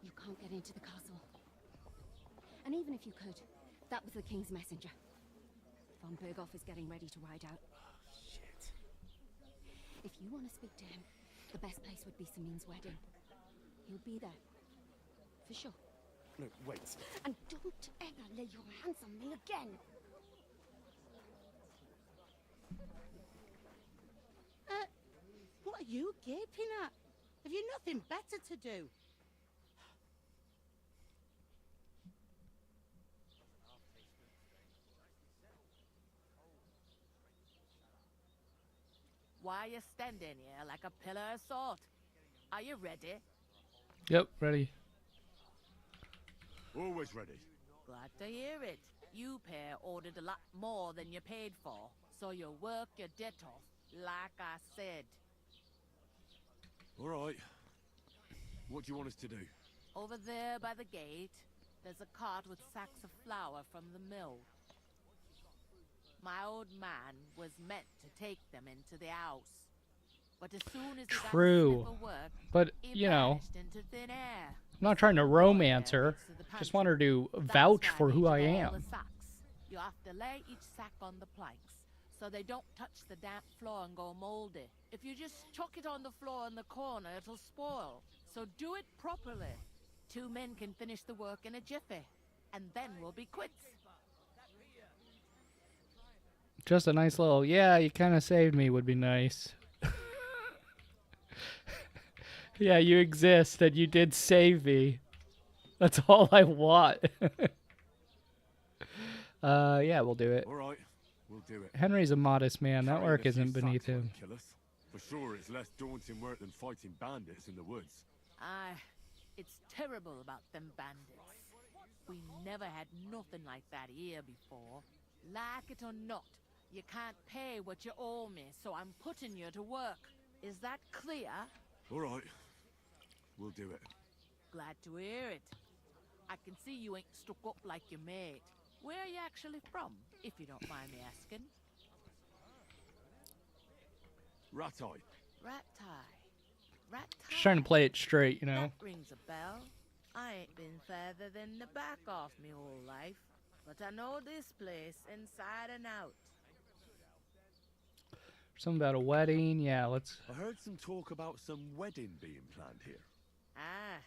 You can't get into the castle. And even if you could, that was the king's messenger. Von Berghoff is getting ready to ride out. Shit. If you want to speak to him, the best place would be Samin's wedding. He'll be there. For sure. No, wait. And don't ever lay your hands on me again. What are you gaping at? Have you nothing better to do? Why are you standing here like a pillar of salt? Are you ready? Yep, ready. Always ready. Glad to hear it. You pair ordered a lot more than you paid for, so you'll work your debt off, like I said. All right. What do you want us to do? Over there by the gate, there's a cart with sacks of flour from the mill. My old man was meant to take them into the house. But as soon as he got True. set for work, But, he you know, vanished into thin air. I'm not trying to romance her. Just want her to vouch for who I All am. the sacks. You have to lay each sack on the planks so they don't touch the damp floor and go moldy. If you just chuck it on the floor in the corner, it'll spoil. So do it properly. 2 men can finish the work in a jiffy, and then we'll be quits. Just a nice little, yeah, you kind of saved me would be nice. Yeah, you exist and you did save me. That's all I want. Yeah, we'll do it. All right, we'll do it. Henry's a modest man. That Carrying work a few isn't beneath sacks won't him. kill us. For sure, it's less daunting work than fighting bandits in the woods. Aye, it's terrible about them bandits. We never had nothing like that here before. Like it or not, you can't pay what you owe me, so I'm putting you to work. Is that clear? All right, we'll do it. Glad to hear it. I can see you ain't stuck up like your mate. Where are you actually from, if you don't mind me asking? Rat-eye. Rat-tie. Just trying to play it straight, you know. That rings a bell. I ain't been further than the back off me whole life, but I know this place inside and out. Something about a wedding. Yeah, let's. I heard some talk about some wedding being planned here. Ah,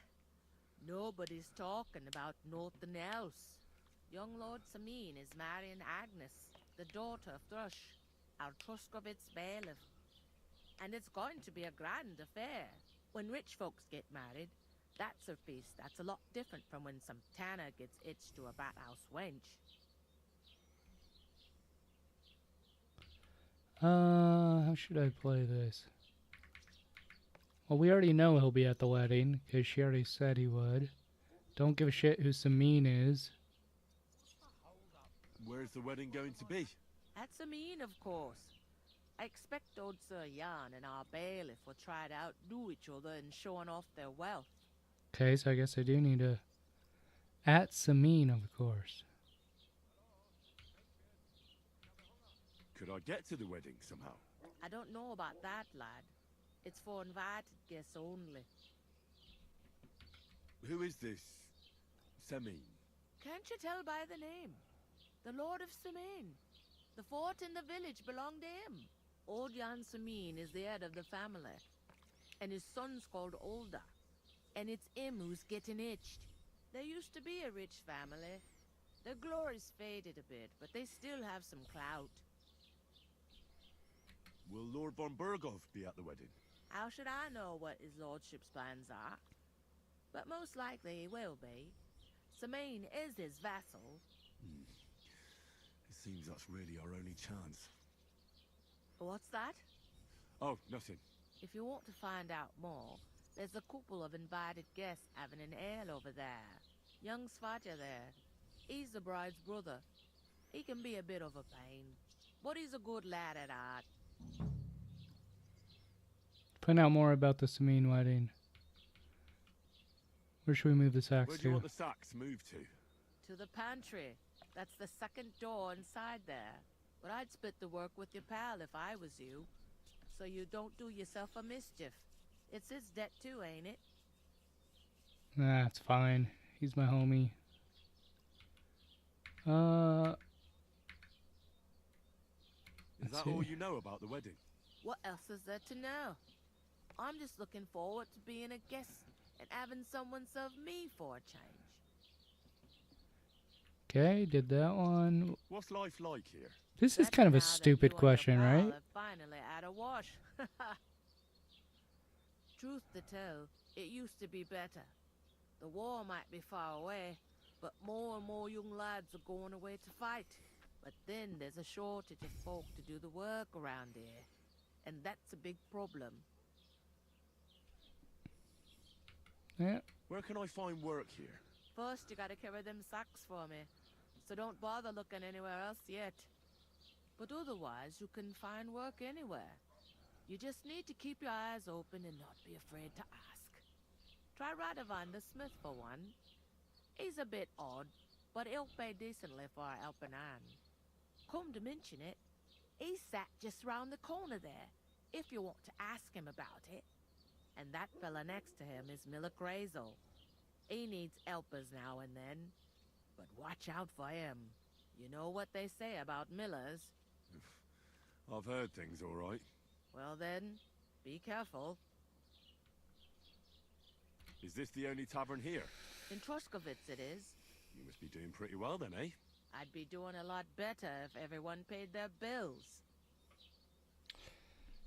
nobody's talking about nothing else. Young Lord Sameen is marrying Agnes, the daughter of Thrush, our Truscovitz bailiff. And it's going to be a grand affair. When rich folks get married, that's a feast that's a lot different from when some tanner gets hitched to a bathhouse wench. How should I play this? Well, we already know he'll be at the wedding, because she already said he would. Don't give a shit who Sameen is. Where's the wedding going to be? At Sameen, of course. I expect old Sir Jan and our bailiff will try to outdo each other in showing off their wealth. Okay, so I guess I do need to... At Sameen, of course. Could I get to the wedding somehow? I don't know about that, lad. It's for invited guests only. Who is this Sameen? Can't you tell by the name? The Lord of Sameen. The fort in the village belonged to him. Old Jan Sameen is the head of the family, and his son's called Olda, and it's him who's getting hitched. There used to be a rich family. Their glory's faded a bit, but they still have some clout. Will Lord von Berghoff be at the wedding? How should I know what his lordship's plans are? But most likely he will be. Sameen is his vassal. It seems that's really our only chance. What's that? Oh, nothing. If you want to find out more, there's a couple of invited guests having an ale over there. Young Svaja there. He's the bride's brother. He can be a bit of a pain, but he's a good lad at heart. Find out more about the Sameen wedding. Where should we move the sacks Where do to? you want the sacks moved to? To the pantry. That's the second door inside there. But I'd split the work with your pal if I was you, so you don't do yourself a mischief. It's his debt too, ain't it? Nah, it's fine. He's my homie. Is that all you know about the wedding? What else is there to know? I'm just looking forward to being a guest and having someone serve me for a change. Okay, did that one. What's life like here? This is kind of a stupid question, right? Finally out of wash. Truth to tell, it used to be better. The war might be far away, but more and more young lads are going away to fight. But then there's a shortage of folk to do the work around here, and that's a big problem. Yeah. Where can I find work here? First, you gotta carry them sacks for me, so don't bother looking anywhere else yet. But otherwise, you can find work anywhere. You just need to keep your eyes open and not be afraid to ask. Try Radovan the smith for one. He's a bit odd, but he'll pay decently for a helping hand. Come to mention it, he's sat just round the corner there, if you want to ask him about it. And that fella next to him is Miller Crazel. He needs helpers now and then, but watch out for him. You know what they say about Millers. I've heard things, all right. Well then, be careful. Is this the only tavern here? In Truscovitz it is. You must be doing pretty well then, eh? I'd be doing a lot better if everyone paid their bills.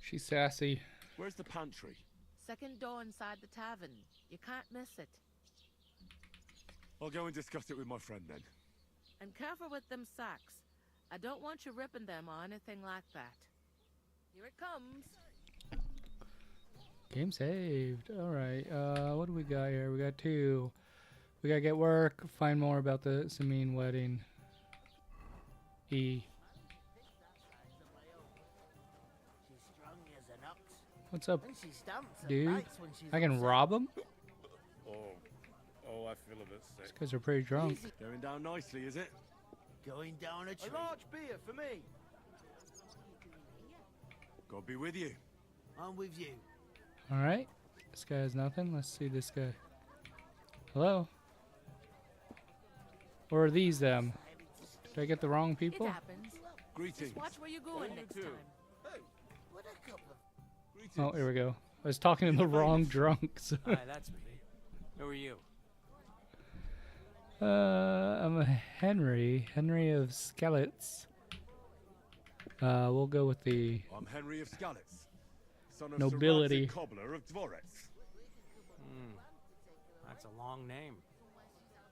She's sassy. Where's the pantry? Second door inside the tavern. You can't miss it. I'll go and discuss it with my friend then. And careful with them sacks. I don't want you ripping them or anything like that. Here it comes. Game saved. Alright, what do we got here? We got 2. We gotta get work, find more about the Samine wedding. E. What's up, dude? I can rob him? Oh, I feel a bit These sick. guys are pretty drunk. Going down nicely, is it? Going down a tree. A large beer for me. God be with you. I'm with you. Alright. This guy has nothing. Let's see this guy. Hello? Or are these them? Did I get the wrong people? It happens. Greetings. Just watch where you're going next time. What a couple of... Oh, here we go. I was talking to the wrong drunks. Hi, that's me. Who are you? I'm a Henry of Skalitz. We'll go with the I'm Henry of Skalitz, son of nobility. Sir Cobbler of Dvorets. That's a long name.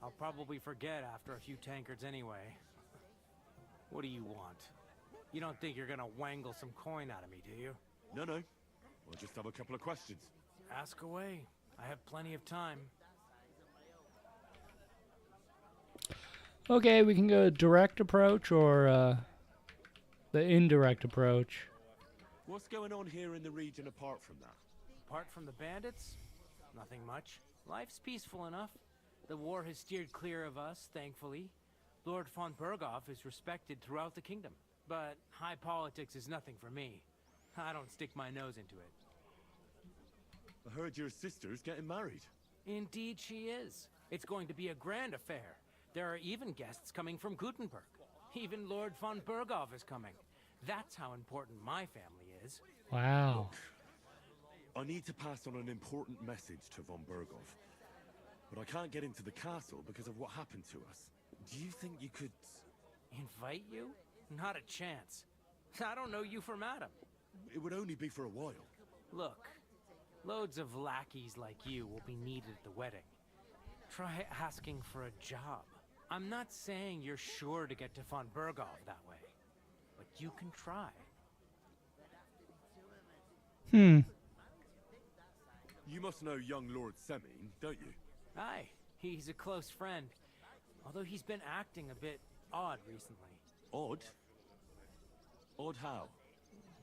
I'll probably forget after a few tankards anyway. What do you want? You don't think you're gonna wangle some coin out of me, do you? No. I'll just have a couple of questions. Ask away. I have plenty of time. Okay, we can go direct approach or the indirect approach. What's going on here in the region apart from that? Apart from the bandits, nothing much. Life's peaceful enough. The war has steered clear of us, thankfully. Lord von Berghoff is respected throughout the kingdom. But high politics is nothing for me. I don't stick my nose into it. I heard your sister's getting married. Indeed she is. It's going to be a grand affair. There are even guests coming from Gutenberg. Even Lord von Berghoff is coming. That's how important my family is. Wow. I need to pass on an important message to von Berghoff. But I can't get into the castle because of what happened to us. Do you think you could... Invite you? Not a chance. I don't know you from Adam. It would only be for a while. Look, loads of lackeys like you will be needed at the wedding. Try asking for a job. I'm not saying you're sure to get to von Berghoff that way, but you can try. You must know young Lord Semine, don't you? Aye, he's a close friend. Although he's been acting a bit odd recently. Odd? Odd how?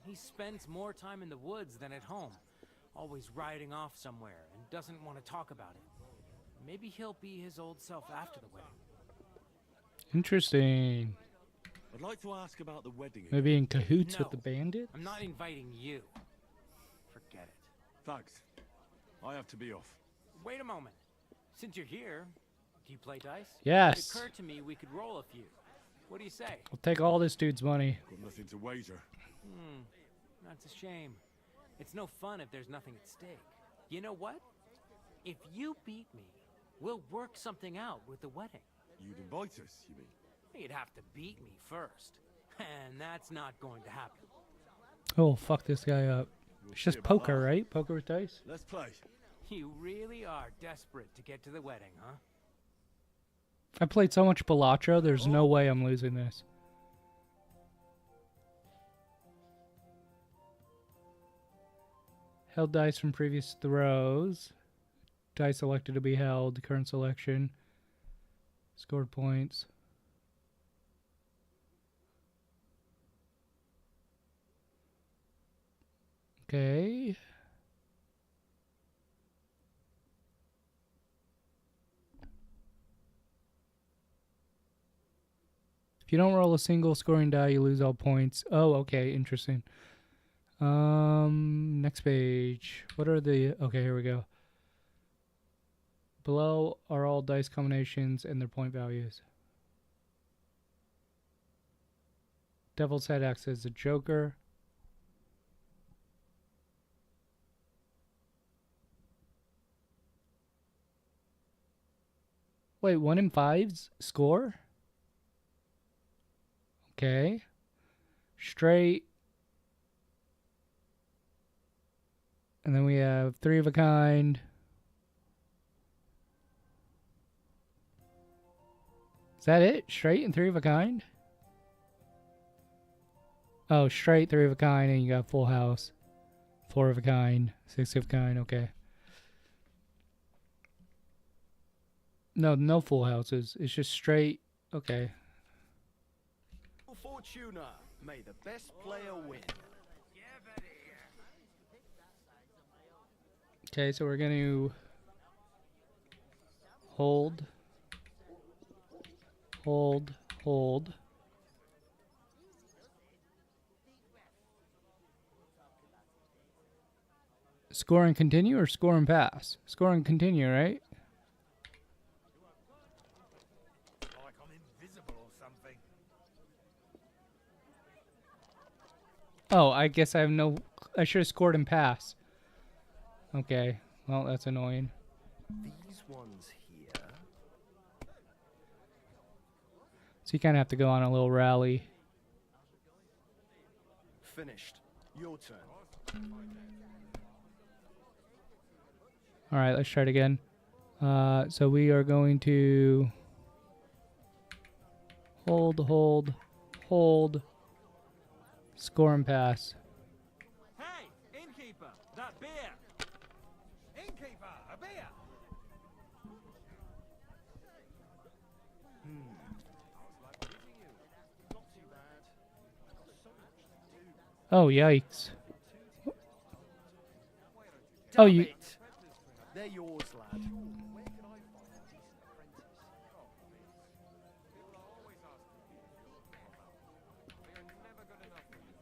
He spends more time in the woods than at home. Always riding off somewhere and doesn't want to talk about it. Maybe he'll be his old self after the wedding. Interesting. I'd like to ask about the wedding. Maybe in cahoots with No, the bandits? I'm not inviting you. Forget it. Thanks. I have to be off. Wait a moment. Since you're here, do you play dice? Yes. It occurred to me we could roll a few. What do you say? I'll take all this dude's money. Got nothing to wager. That's a shame. It's no fun if there's nothing at stake. You know what? If you beat me, we'll work something out with the wedding. You'd invite us, you mean? You'd have to beat me first. And that's not going to happen. Oh, fuck this guy up. It's just poker, right? Poker with dice? Let's play. You really are desperate to get to the wedding, huh? I played so much Balatro, there's no way I'm losing this. Held dice from previous throws. Dice selected to be held. Current selection. Scored points. Okay. If you don't roll a single scoring die, you lose all points. Oh, okay, interesting. Next page. What are the... Okay, here we go. Below are all dice combinations and their point values. Devil's Head acts as a joker. Wait, 1 in 5's score? Okay. Straight. And then we have 3 of a kind. Is that it? Straight and 3 of a kind? Oh, straight 3 of a kind, and you got full house. 4 of a kind, 6 of a kind, okay. No, no full houses. It's just straight. Okay. Fortuna, may the best player win. Okay, so we're going to hold, hold, hold. Score and continue or score and pass? Score and continue, right? Like I'm invisible or something. Oh, I guess I have no... I should have scored and pass. Okay, well, that's annoying. These ones here. So you kind of have to go on a little rally. Finished. Your turn. All right, let's try it again. So we are going to hold, hold, hold, score and pass. Hey, innkeeper, that beer. Innkeeper, a beer. Oh, yikes. Oh, you... They're yours, lad.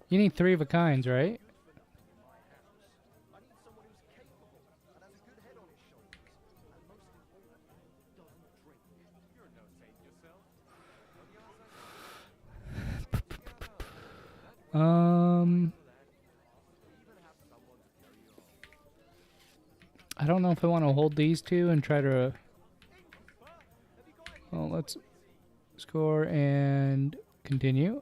You need 3 of a kinds, right? I don't know if I want to hold these two and try to... Well, let's score and continue.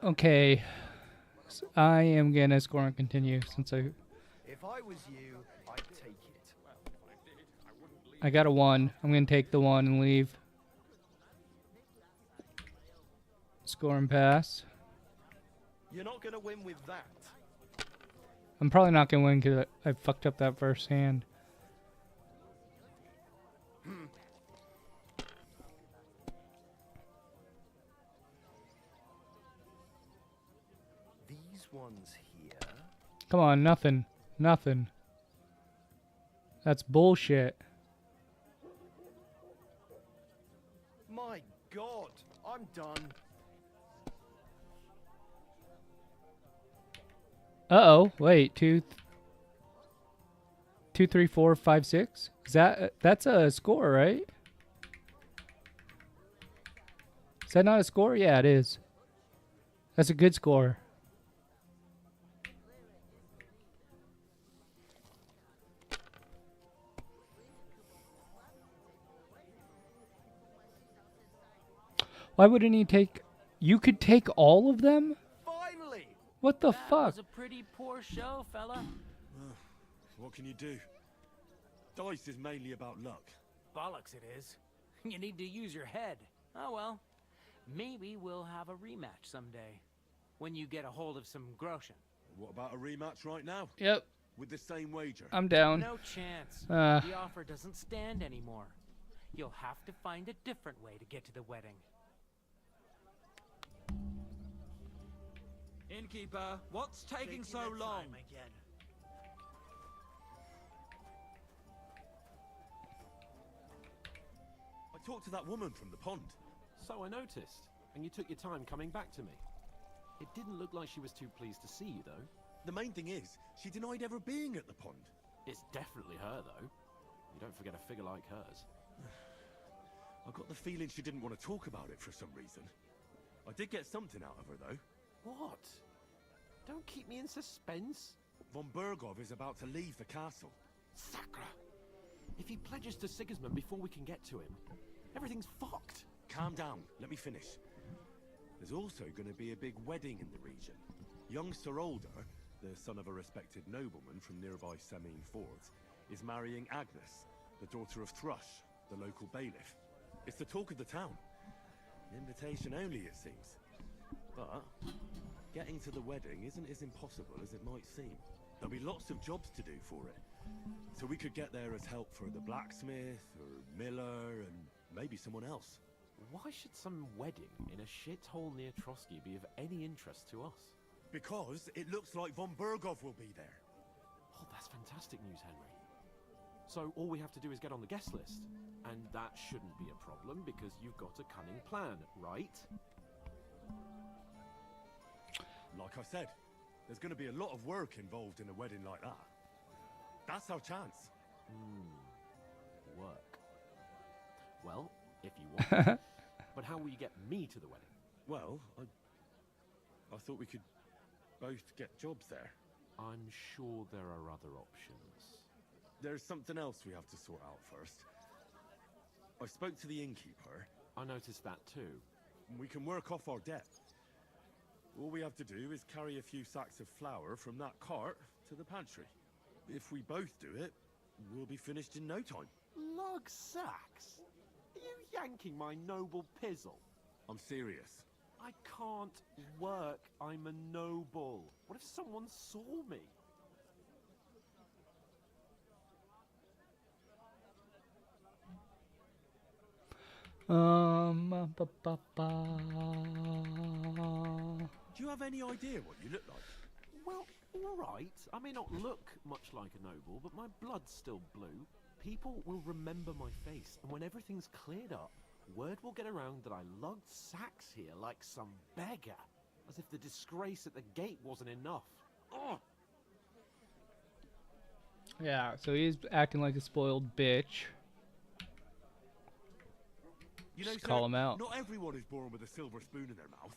Okay, so I am gonna score and continue since If I was you, I'd take it. I got a 1. I'm gonna take the 1 and leave. Score and pass. You're not gonna win with that. I'm probably not gonna win because I fucked up that first hand. These ones here. Come on, nothing. Nothing. That's bullshit. My God, I'm done. Uh-oh, wait, 2, 3, 4, 5, 6? Is that's a score, right? Is that not a score? Yeah, it is. That's a good score. Why wouldn't he take... You could take all of them? Finally! What the That fuck? was a pretty poor show, fella. What can you do? Dice is mainly about luck. Bollocks it is. You need to use your head. Oh well. Maybe we'll have a rematch someday. When you get a hold of some groschen. What about a rematch right now? Yep. With the same wager? I'm down. No chance. The offer doesn't stand anymore. You'll have to find a different way to get to the wedding. Innkeeper, what's taking so long? I talked to that woman from the pond. So I noticed, and you took your time coming back to me. It didn't look like she was too pleased to see you, though. The main thing is, she denied ever being at the pond. It's definitely her, though. You don't forget a figure like hers. I got the feeling she didn't want to talk about it for some reason. I did get something out of her, though. What? Don't keep me in suspense. Von Bergov is about to leave the castle. Sacre! If he pledges to Sigismund before we can get to him, Everything's fucked. Calm down. Let me finish. There's also going to be a big wedding in the region. Young Sir Older, the son of a respected nobleman from nearby Semine Fords, is marrying Agnes, the daughter of Thrush, the local bailiff. It's the talk of the town. Invitation only, it seems. But getting to the wedding isn't as impossible as it might seem. There'll be lots of jobs to do for it. So we could get there as help for the blacksmith, or miller, and maybe someone else. Why should some wedding in a shithole near Trotsky be of any interest to us? Because it looks like von Berghoff will be there. Oh, that's fantastic news, Henry. So all we have to do is get on the guest list. And that shouldn't be a problem because you've got a cunning plan, right? Like I said, there's going to be a lot of work involved in a wedding like that. That's our chance. Work. Well, if you want. But how will you get me to the wedding? Well, I thought we could both get jobs there. I'm sure there are other options. There's something else we have to sort out first. I spoke to the innkeeper. I noticed that too. We can work off our debt. All we have to do is carry a few sacks of flour from that cart to the pantry. If we both do it, we'll be finished in no time. Lug sacks? Are you yanking my noble pizzle? I'm serious. I can't work. I'm a noble. What if someone saw me? Ba, ba, ba. Do you have any idea what you look like? Well, alright. I may not look much like a noble, but my blood's still blue. People will remember my face, and when everything's cleared up, word will get around that I lugged sacks here like some beggar. As if the disgrace at the gate wasn't enough. Ugh. Yeah, so he's acting like a spoiled bitch. You know, Just sir, call him out. Not everyone is born with a silver spoon in their mouth.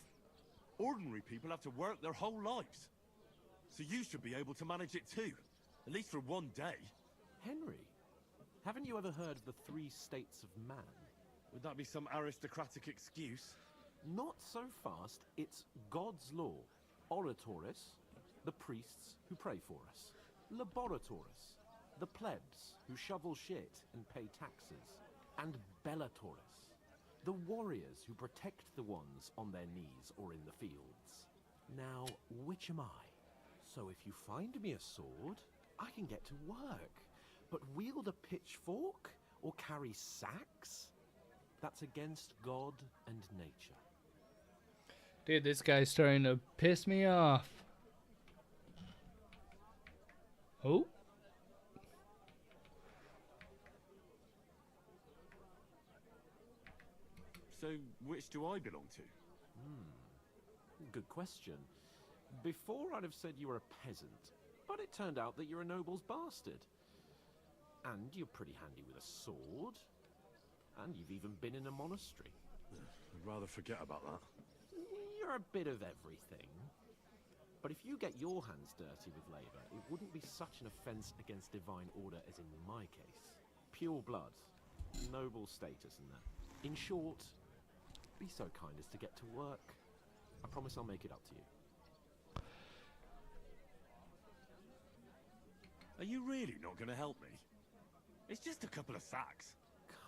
Ordinary people have to work their whole lives. So you should be able to manage it too. At least for one day. Henry, haven't you ever heard of the 3 states of man? Would that be some aristocratic excuse? Not so fast. It's God's law. Oratoris, the priests who pray for us. Laboratoris, the plebs who shovel shit and pay taxes. And Bellatoris, the warriors who protect the ones on their knees or in the fields. Now, which am I? So if you find me a sword, I can get to work. But wield a pitchfork or carry sacks? That's against God and nature. Dude, this guy's starting to piss me off. Oh. So, which do I belong to? Good question. Before I'd have said you were a peasant, but it turned out that you're a noble's bastard. And you're pretty handy with a sword. And you've even been in a monastery. I'd rather forget about that. You're a bit of everything. But if you get your hands dirty with labour, it wouldn't be such an offence against divine order as in my case. Pure blood, noble status and that. In short, be so kind as to get to work. I promise I'll make it up to you. Are you really not going to help me? It's just a couple of sacks.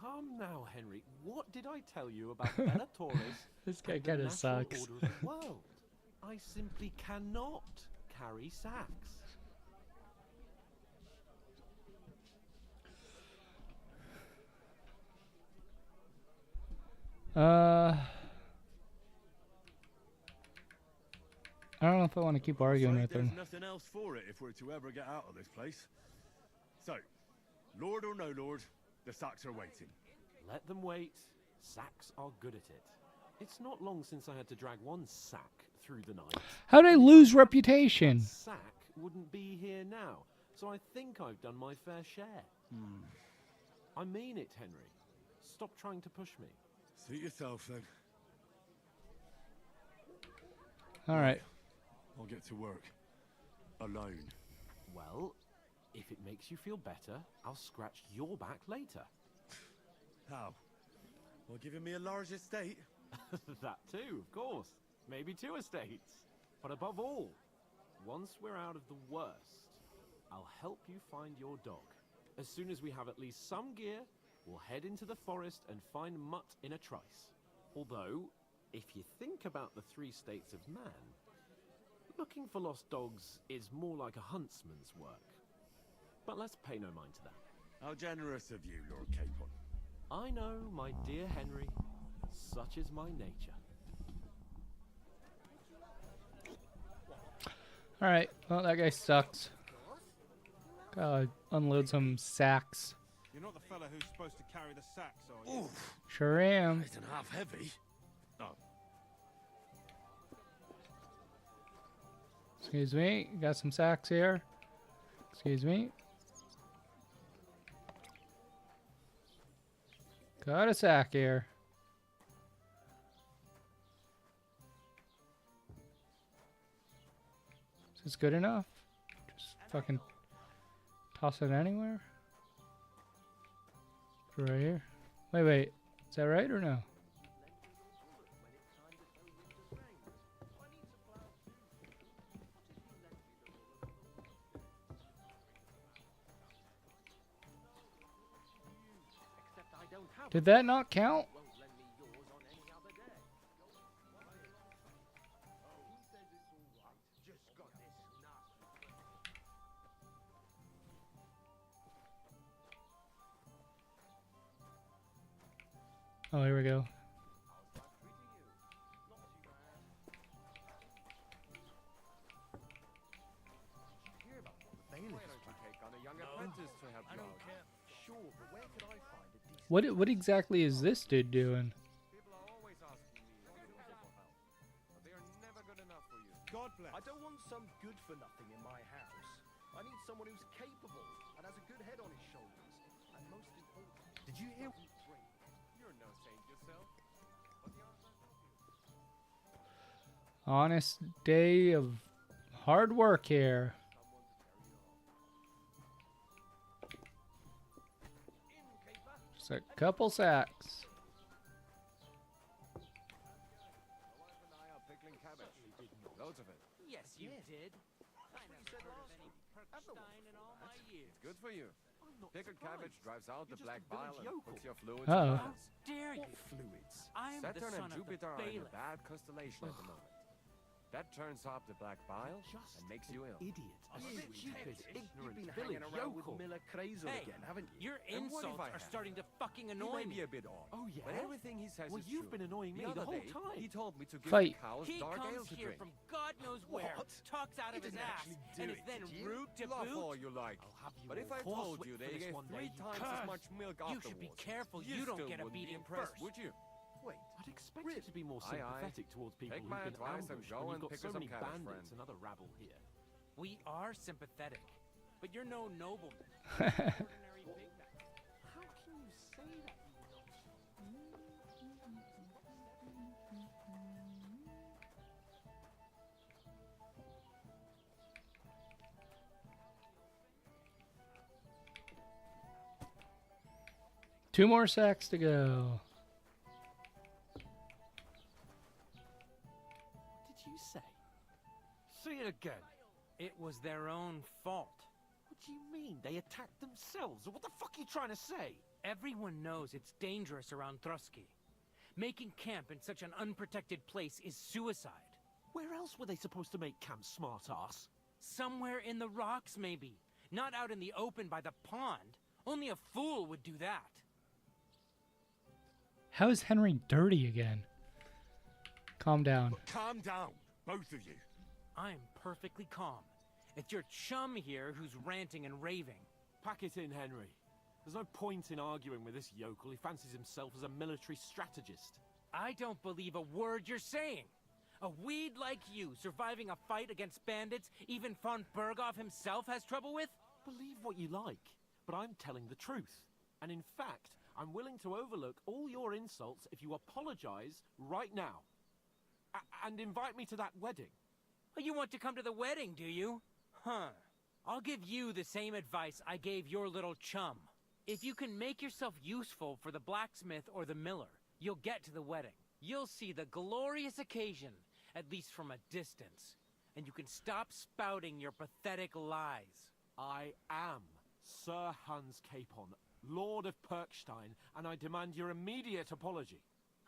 Come now, Henry. What did I tell you about Bellatoris? This guy and the kinda natural sucks. order of the world? I simply cannot carry sacks. I don't know if I want to keep arguing with There's him. nothing else for it if we're to ever get out of this place. So, Lord or no Lord, the sacks are waiting. Let them wait. Sacks are good at it. It's not long since I had to drag one sack through the night. How'd I lose reputation? Sack wouldn't be here now, so I think I've done my fair share. I mean it, Henry. Stop trying to push me. Suit yourself then. All right. I'll get to work. Alone. Well, if it makes you feel better, I'll scratch your back later. How? Or giving me a large estate? That too, of course. Maybe 2 estates. But above all, once we're out of the worst, I'll help you find your dog. As soon as we have at least some gear, we'll head into the forest and find Mutt in a trice. Although, if you think about the 3 states of man, looking for lost dogs is more like a huntsman's work. But let's pay no mind to that. How generous of you, Lord Capon. I know, my dear Henry. Such is my nature. Alright, well, that guy sucks. Gotta unload some sacks. You're not the fella who's supposed to carry the sacks, are you? Oof. Sure am. Nice and half heavy. Oh. Excuse me, got some sacks here. Excuse me. Got a sack here. Is this good enough? Just fucking toss it anywhere? Right here. Wait. Is that right or no? Did that not count? Oh, here we go. What exactly is this dude doing? God bless. I don't want some good for nothing in my house. I need someone who's capable and has a good head on his shoulders. And most important, did you hear? You're no saint yourself. Honest day of hard work here. Just a couple sacks. Loads of it. Yes, you did. I never heard of any Perkstein in all my years. It's good for you. Pickled cabbage drives out the black bile and puts your fluids Uh-oh. in balance. Dare you? Fluids. I'm the Saturn son and of the Jupiter are in a bailiff. bad constellation at the moment. That turns up the black bile and makes you ill. Idiot. A stupid, ignorant You've been village hanging around with yokel. Miller Crazel Hey, again, haven't you? your And what if insults I are have? starting to fucking He annoy may be me. a bit odd. Oh, yeah? But everything he says Well, is you've true. been annoying me the the other whole day, time. He told me to give Fight. the cows He dark ale comes to here drink. from God knows where, What? talks out He of his didn't ass, actually do and is it, then did you? rude to Laugh boot. all you like. I'll have you But if I all told horsewhip you for they this gave one day, 3 you times curse. as much milk You afterwards, should be careful you you don't still get a wouldn't be beating impressed, first. would you? Wait. I'd expect you to be more Aye, aye. sympathetic towards people Take who've my been advice and ambushed go when and you've got pick so us some many cabbage, bandits friend. and other rabble here. We are sympathetic, but you're no nobleman. Ordinary big man. How can you say that, you Two more sacks to go. What did you say? Say it again. It was their own fault. What do you mean? They attacked themselves? Or what the fuck are you trying to say? Everyone knows it's dangerous around Thruski. Making camp in such an unprotected place is suicide. Where else were they supposed to make camp, smart-ass? Somewhere in the rocks, maybe. Not out in the open by the pond. Only a fool would do that. How is Henry dirty again? Calm down. Calm down, both of you. I'm perfectly calm. It's your chum here who's ranting and raving. Pack it in, Henry. There's no point in arguing with this yokel. He fancies himself as a military strategist. I don't believe a word you're saying. A weed like you surviving a fight against bandits even von Berghoff himself has trouble with? Believe what you like, but I'm telling the truth. And in fact, I'm willing to overlook all your insults if you apologize right now. And invite me to that wedding. Oh, you want to come to the wedding, do you? Huh. I'll give you the same advice I gave your little chum. If you can make yourself useful for the blacksmith or the miller, You'll get to the wedding. You'll see the glorious occasion, at least from a distance. And you can stop spouting your pathetic lies. I am Sir Hans Capon, Lord of Perkstein, and I demand your immediate apology.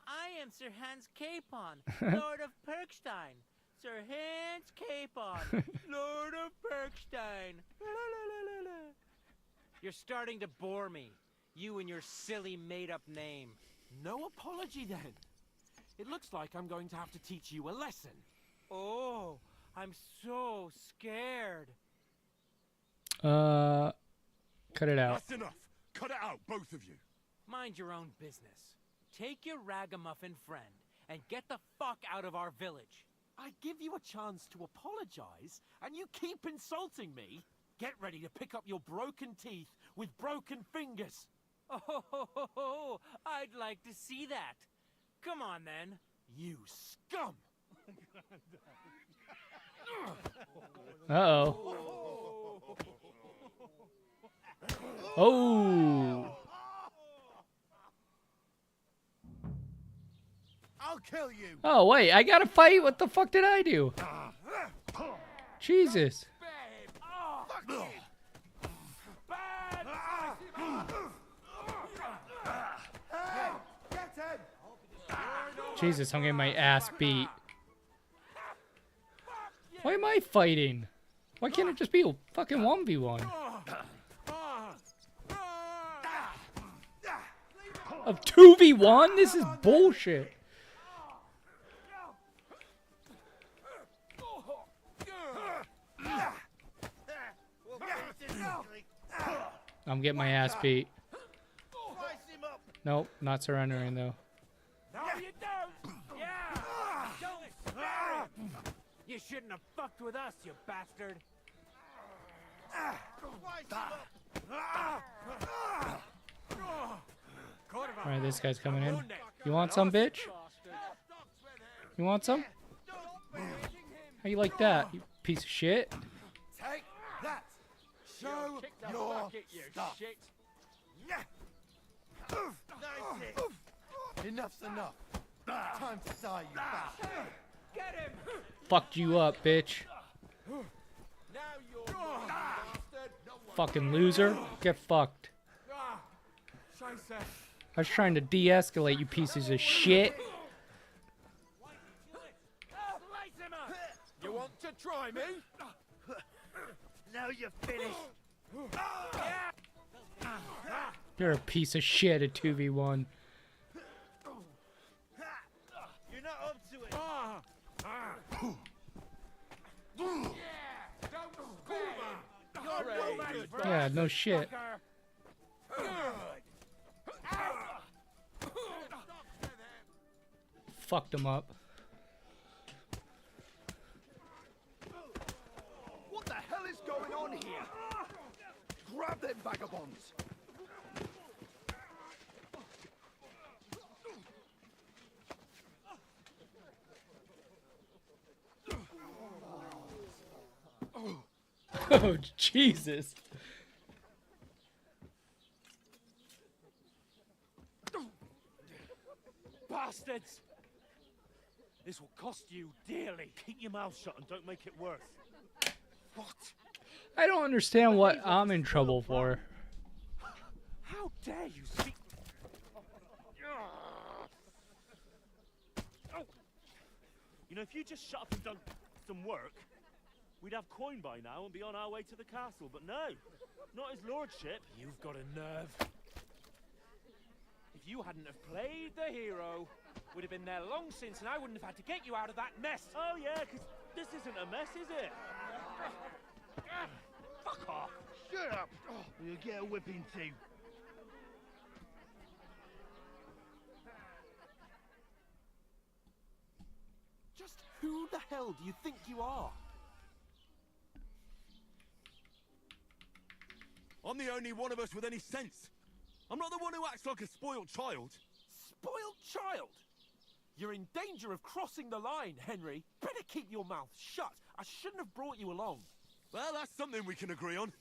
I am Sir Hans Capon, Lord of Perkstein. Sir Hans Capon, Lord of Perkstein. You're starting to bore me. You and your silly made-up name. No apology, then. It looks like I'm going to have to teach you a lesson. Oh, I'm so scared. Cut it out. That's enough. Cut it out, both of you. Mind your own business. Take your ragamuffin friend and get the fuck out of our village. I give you a chance to apologize, and you keep insulting me. Get ready to pick up your broken teeth with broken fingers. Oh, I'd like to see that. Come on, then. You scum! Uh-oh. Oh! I'll kill you. Oh, wait, I gotta fight? What the fuck did I do? Jesus. Jesus, I'm getting my ass beat. Why am I fighting? Why can't it just be a fucking 1v1? A 2v1? This is bullshit. I'm getting my ass beat. Nope, not surrendering though. No, you don't! Yeah! Don't spare him! You shouldn't have fucked with us, you bastard! Alright, this guy's coming in. You want some, bitch? You want some? How you like that, you piece of shit? Take that. Show your stuff. Enough's enough. Time to die, you bastard. Get him! Fucked you up, bitch. Now you're bastard. Fucking loser. Get fucked. I was trying to de-escalate, you pieces of shit. You want to try me? Now you're finished. You're a piece of shit at 2v1. You're not up to it. Yeah, no shit. Fucked him up. What the hell is going on here? Grab them vagabonds. Oh, Jesus. Bastards! This will cost you dearly. Keep your mouth shut and don't make it worse. What? I don't understand what I'm in trouble for. How dare you speak? You know, if you just shut up and done some work, we'd have coin by now and be on our way to the castle. But no, not his lordship. You've got a nerve. If you hadn't have played the hero, we'd have been there long since, and I wouldn't have had to get you out of that mess. Oh yeah, because this isn't a mess, is it? Fuck off. Shut up. You'll get a whipping too. Just who the hell do you think you are? I'm the only one of us with any sense. I'm not the one who acts like a spoiled child. Spoiled child? You're in danger of crossing the line, Henry. Better keep your mouth shut. I shouldn't have brought you along. Well, that's something we can agree on.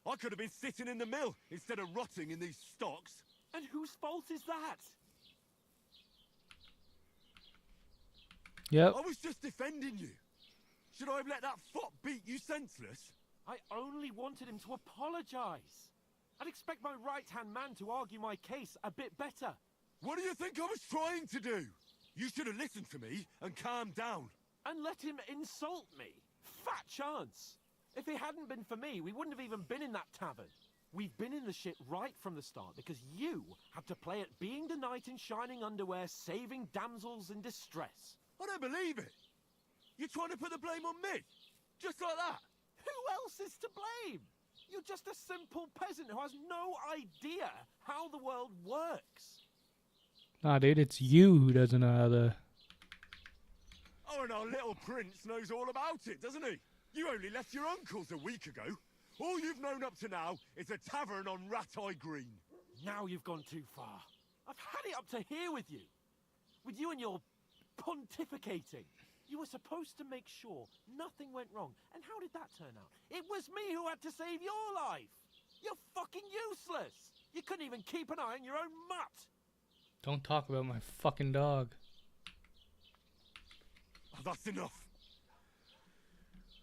I could have been sitting in the mill instead of rotting in these stocks. And whose fault is that? Yep. I was just defending you. Should I have let that fop beat you senseless? I only wanted him to apologize. I'd expect my right-hand man to argue my case a bit better. What do you think I was trying to do? You should have listened to me and calmed down. And let him insult me. Fat chance. If it hadn't been for me, we wouldn't have even been in that tavern. We've been in the shit right from the start because you had to play at being the knight in shining underwear, saving damsels in distress. I don't believe it. You're trying to put the blame on me? Just like that? Who else is to blame? You're just a simple peasant who has no idea how the world works. Nah, dude, it's you who doesn't know how to... Oh, and our little prince knows all about it, doesn't he? You only left your uncle's a week ago. All you've known up to now is a tavern on Rat-Eye Green. Now you've gone too far. I've had it up to here with you. With you and your pontificating. You were supposed to make sure nothing went wrong. And how did that turn out? It was me who had to save your life. You're fucking useless. You couldn't even keep an eye on your own mutt. Don't talk about my fucking dog. Oh, that's enough.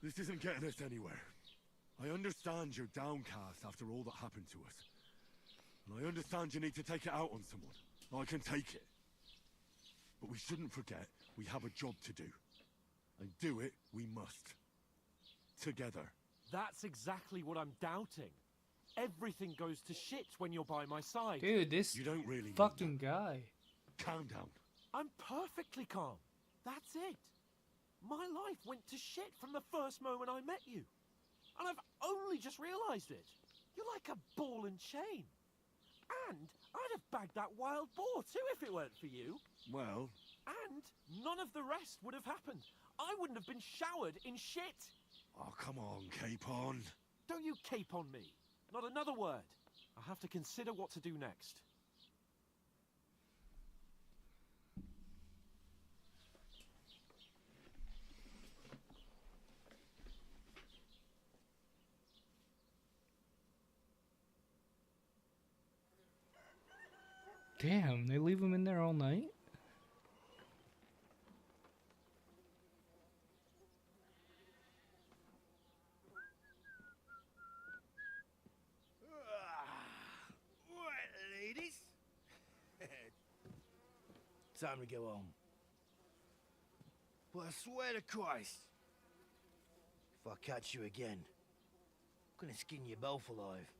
This isn't getting us anywhere. I understand you're downcast after all that happened to us. And I understand you need to take it out on someone. I can take it. But we shouldn't forget we have a job to do. And do it we must. Together. That's exactly what I'm doubting. Everything goes to shit when you're by my side. Dude, this you don't really fucking guy. Calm down. I'm perfectly calm. That's it. My life went to shit from the first moment I met you. And I've only just realised it. You're like a ball and chain. And I'd have bagged that wild boar too if it weren't for you. Well... And none of the rest would have happened. I wouldn't have been showered in shit. Oh, come on, Capon. Don't you cape on me. Not another word. I have to consider what to do next. Damn, they leave him in there all night? Right, ladies. Time to go home. But I swear to Christ, if I catch you again, I'm gonna skin you both alive.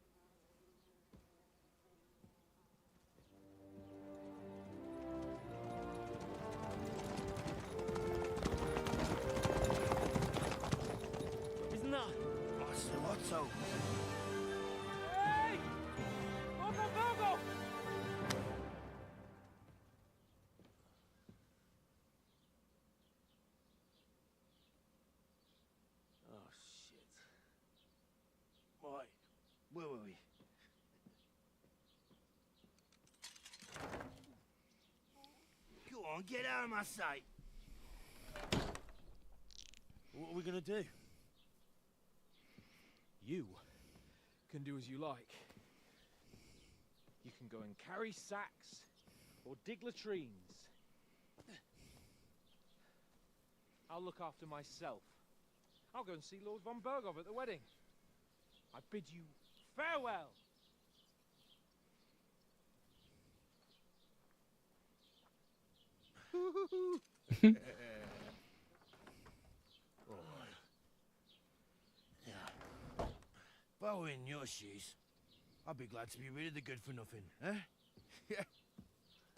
Isn't that? Otto. Hey! Go! Oh, shit. Right, where were we? Go on, get out of my sight. What are we gonna do? You can do as you like. You can go and carry sacks or dig latrines. I'll look after myself. I'll go and see Lord von Berghoff at the wedding. I bid you farewell. If I were in your shoes, I'd be glad to be rid of the good for nothing, eh? Yeah.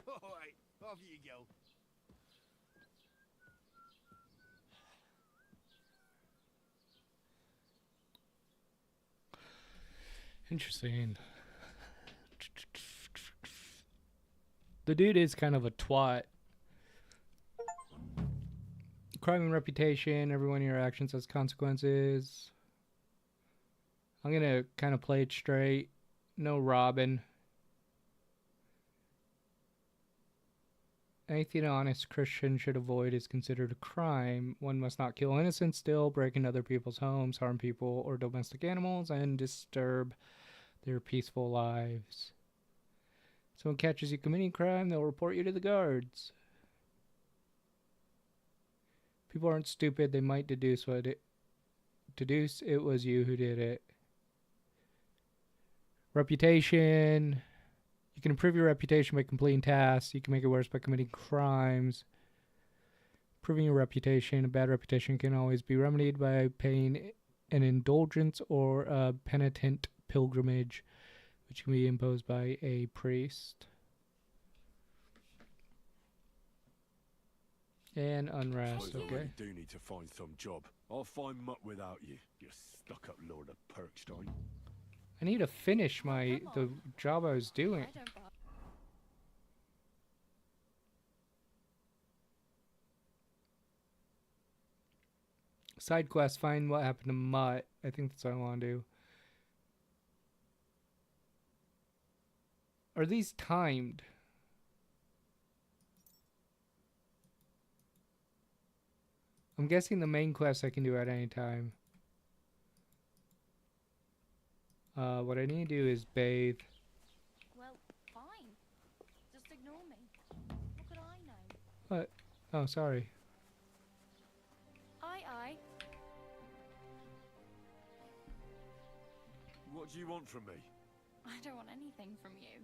Alright, off you go. Interesting. The dude is kind of a twat. Crime and reputation, everyone in your actions has consequences. I'm gonna kind of play it straight. No robbing. Anything an honest Christian should avoid is considered a crime. One must not kill innocents, steal, break into other people's homes, harm people or domestic animals, and disturb their peaceful lives. If someone catches you committing crime, they'll report you to the guards. People aren't stupid. They might deduce it was you who did it. Reputation. You can improve your reputation by completing tasks. You can make it worse by committing crimes. Improving your reputation. A bad reputation can always be remedied by paying an indulgence or a penitent pilgrimage, which can be imposed by a priest. And unrest, I okay. really do need to find some job. I'll find mutt without you, you stuck-up Lord of Perkstein. I need to finish the job I was doing. Side quest, find what happened to Mutt. I think that's what I want to do. Are these timed? I'm guessing the main quest I can do at any time. What I need to do is bathe. Well, fine. Just ignore me. What could I know? What? Oh, sorry. Aye. What do you want from me? I don't want anything from you.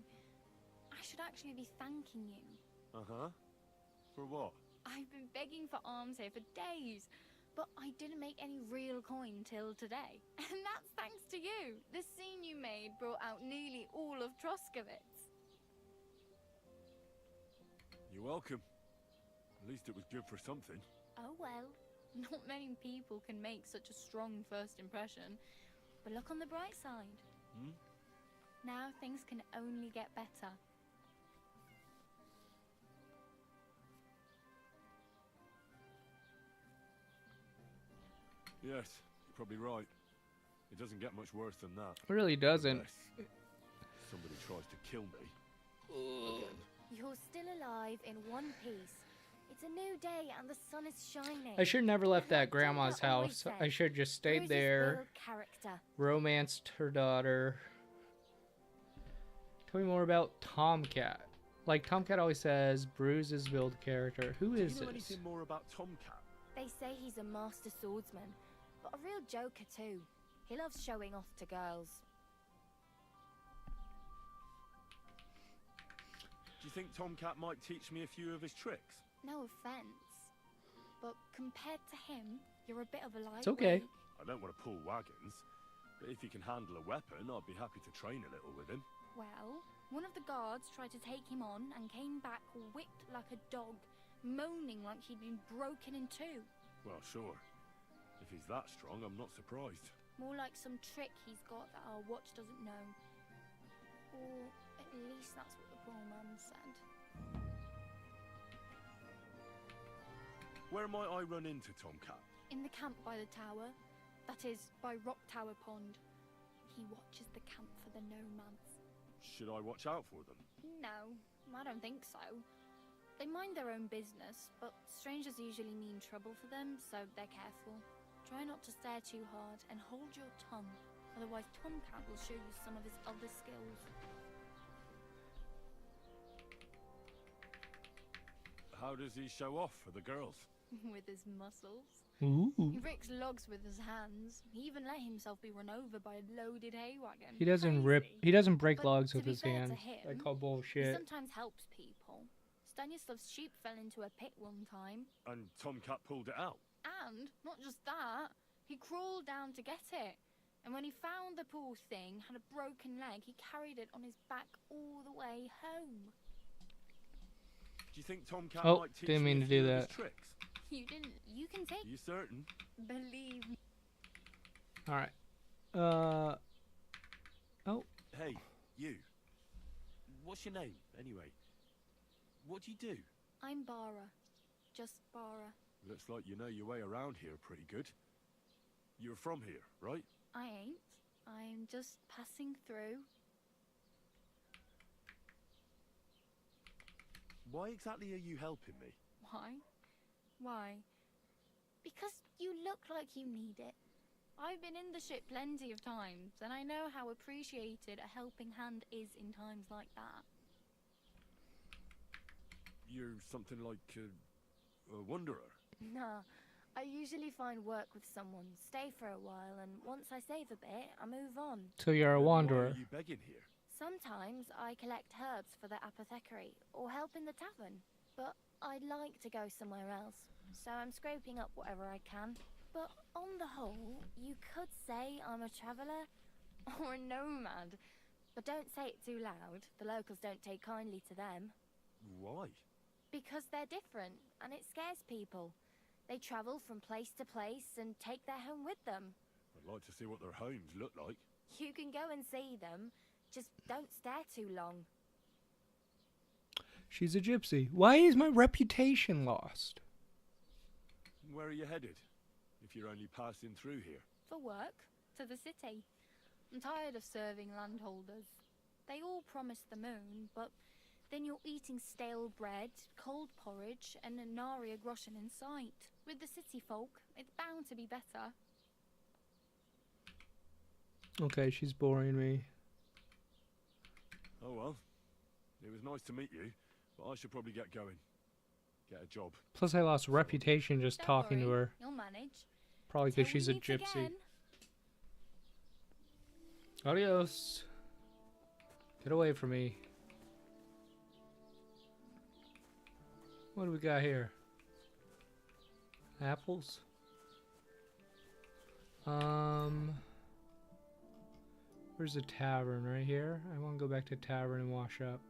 I should actually be thanking you. Uh-huh. For what? I've been begging for alms here for days, but I didn't make any real coin till today. And that's thanks to you. The scene you made brought out nearly all of Troskowitz. You're welcome. At least it was good for something. Oh well, not many people can make such a strong first impression. But look on the bright side. Hmm? Now things can only get better. Yes, you're probably right. It doesn't get much worse than that. It really doesn't. Unless somebody tries to kill me. You're still alive in one piece. It's a new day and the sun is shining. I should never left that grandma's Tomcat always house. said, I should just stayed "Bruises there, build character." romanced her daughter. Tell me more about Tomcat. Like Tomcat always says, bruises build character. Who is Do you know this? anything more about Tomcat? They say he's a master swordsman, but a real joker too. He loves showing off to girls. Do you think Tomcat might teach me a few of his tricks? No offense, but compared to him, you're a bit of a lightweight. It's okay. I don't want to pull wagons, but if he can handle a weapon, I'd be happy to train a little with him. Well, one of the guards tried to take him on and came back whipped like a dog, moaning like he'd been broken in two. Well, sure. If he's that strong, I'm not surprised. More like some trick he's got that our watch doesn't know. Or at least that's what the poor man said. Where might I run into Tomcat? In the camp by the tower. That is, by Rock Tower Pond. He watches the camp for the nomads. Should I watch out for them? No, I don't think so. They mind their own business, but strangers usually mean trouble for them, so they're careful. Try not to stare too hard and hold your tongue, otherwise Tomcat will show you some of his other skills. How does he show off for the girls? With his muscles. Ooh. He breaks logs with his hands. He even let himself be run over by a loaded hay wagon. He doesn't Crazy. He doesn't break But logs to with be his fair to hands. I him, call He bullshit. sometimes helps people. Stanislav's sheep fell into a pit one time. And Tomcat pulled it out. And, not just that, he crawled down to get it. And when he found the poor thing had a broken leg, he carried it on his back all the way home. Do you think Tomcat Oh, might teach didn't me mean a to do few of his that. tricks? You didn't. You can take. You certain? Believe me. All right. Oh. Hey, you. What's your name, anyway? What do you do? I'm Bara. Just Bara. Looks like you know your way around here pretty good. You're from here, right? I ain't. I'm just passing through. Why exactly are you helping me? Why? Why? Because you look like you need it. I've been in the ship plenty of times, and I know how appreciated a helping hand is in times like that. You're something like a wanderer. Nah, I usually find work with someone, stay for a while, and once I save a bit, I move on. So you're a Then why wanderer. are you begging here? Sometimes I collect herbs for the apothecary or help in the tavern, but I'd like to go somewhere else, so I'm scraping up whatever I can. But on the whole, you could say I'm a traveller or a nomad. But don't say it too loud. The locals don't take kindly to them. Why? Because they're different, and it scares people. They travel from place to place and take their home with them. I'd like to see what their homes look like. You can go and see them, just don't stare too long. She's a gypsy. Why is my reputation lost? Where are you headed? If you're only passing through here. For work, to the city. I'm tired of serving landholders. They all promise the moon, but then you're eating stale bread, cold porridge, and a nary a groschen in sight. With the city folk, it's bound to be better. Okay, she's boring me. Oh well. It was nice to meet you, but I should probably get going. Get a job. Plus, I lost reputation just Don't talking to worry, her. You'll manage. Probably because Till she's we a meet gypsy. again. Adios. Get away from me. What do we got here? Apples? Where's the tavern? Right here? I want to go back to tavern and wash up.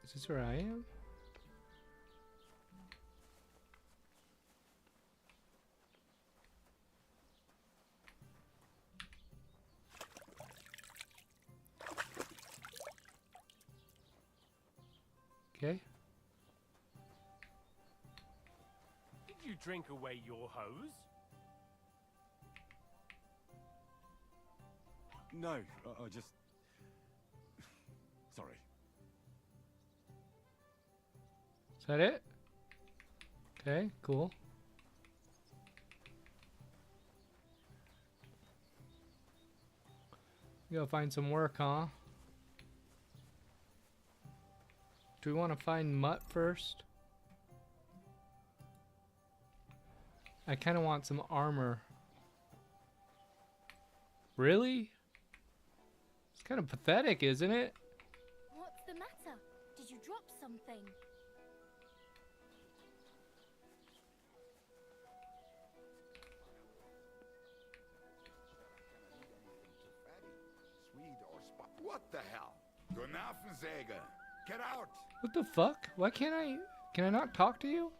Is this where I am? Okay. Did you drink away your hose? No, I just... Sorry. Is that it? Okay, cool. We gotta find some work, huh? Do we want to find Mutt first? I kind of want some armor. Really? It's kind of pathetic, isn't it? What's the matter? Did you drop something? What the hell? Du Nervensäge! Get out! What the fuck? Why can't I... Can I not talk to you?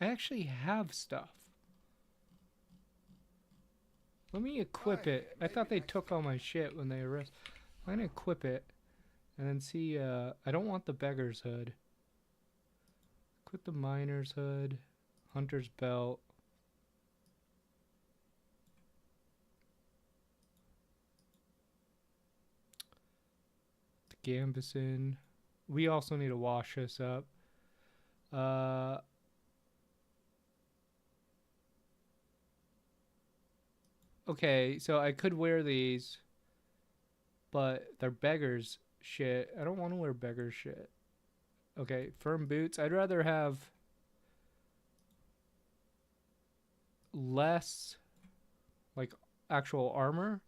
I actually have stuff. Let me equip it. I thought they took all my shit when they arrested. I'm gonna equip it and then see. I don't want the beggar's hood. Equip the miner's hood, hunter's belt. The gambeson. We also need to wash this up. Okay, so I could wear these, but they're beggars shit. I don't want to wear beggar shit. Okay, firm boots. I'd rather have less, like, actual armor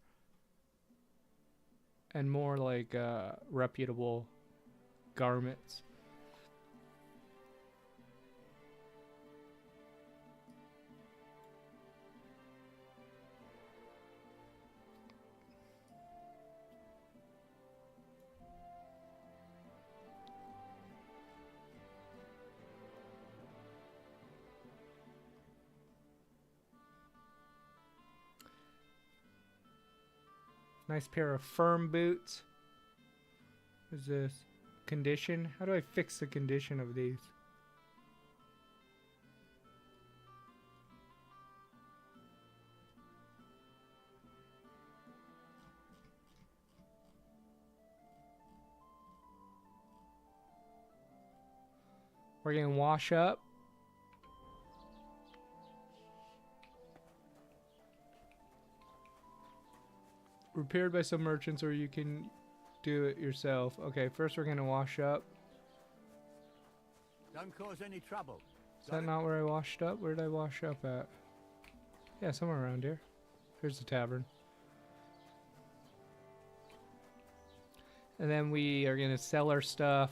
and more, like, reputable garments. Nice pair of firm boots. What is this? Condition? How do I fix the condition of these? We're gonna wash up. Repaired by some merchants, or you can do it yourself. Okay, first we're gonna wash up. Don't cause any trouble. Is that not where I washed up? Where did I wash up at? Yeah, somewhere around here. Here's the tavern. And then we are gonna sell our stuff.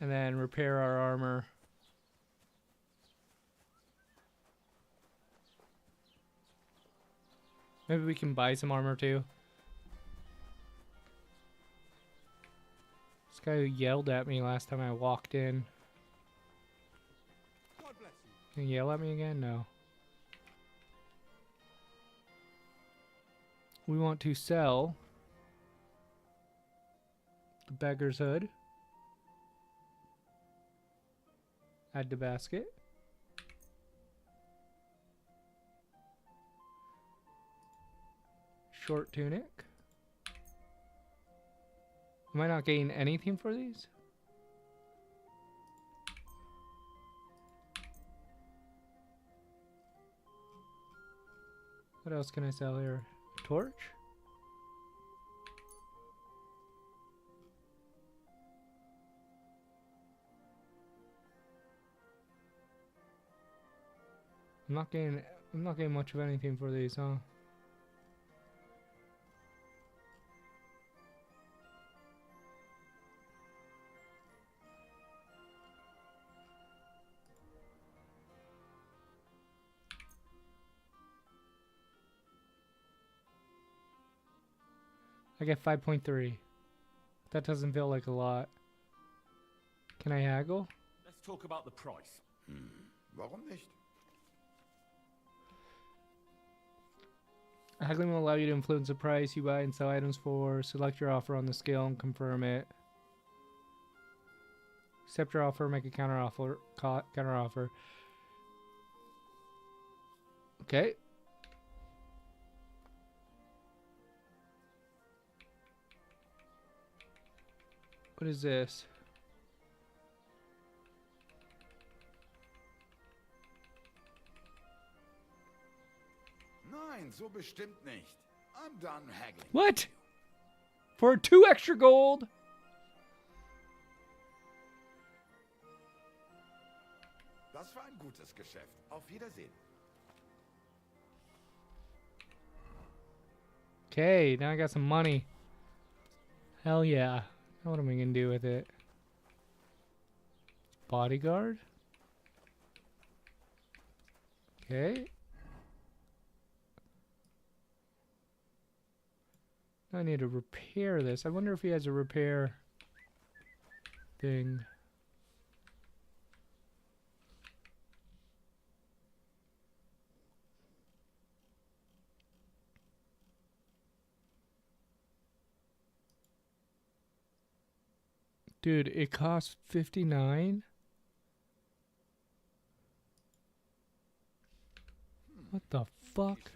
And then repair our armor. Maybe we can buy some armor too. This guy who yelled at me last time I walked in. God bless you. Can he yell at me again? No. We want to sell the beggar's hood. Add to basket. Short tunic. Am I not getting anything for these? What else can I sell here? Torch? I'm not getting much of anything for these, huh? I get 5.3. That doesn't feel like a lot. Can I haggle? Let's talk about the price. Warum nicht? Haggling will allow you to influence the price you buy and sell items for. Select your offer on the scale and confirm it. Accept your offer, make a counter offer. Okay. What is this? Nein, so bestimmt nicht. I'm done haggling. What? For 2 extra gold? Das war ein gutes Geschäft. Auf Wiedersehen. Okay, now I got some money. Hell yeah. Now what am I gonna do with it? Bodyguard? Okay. Now I need to repair this. I wonder if he has a repair thing. Dude, it costs 59? What the fuck?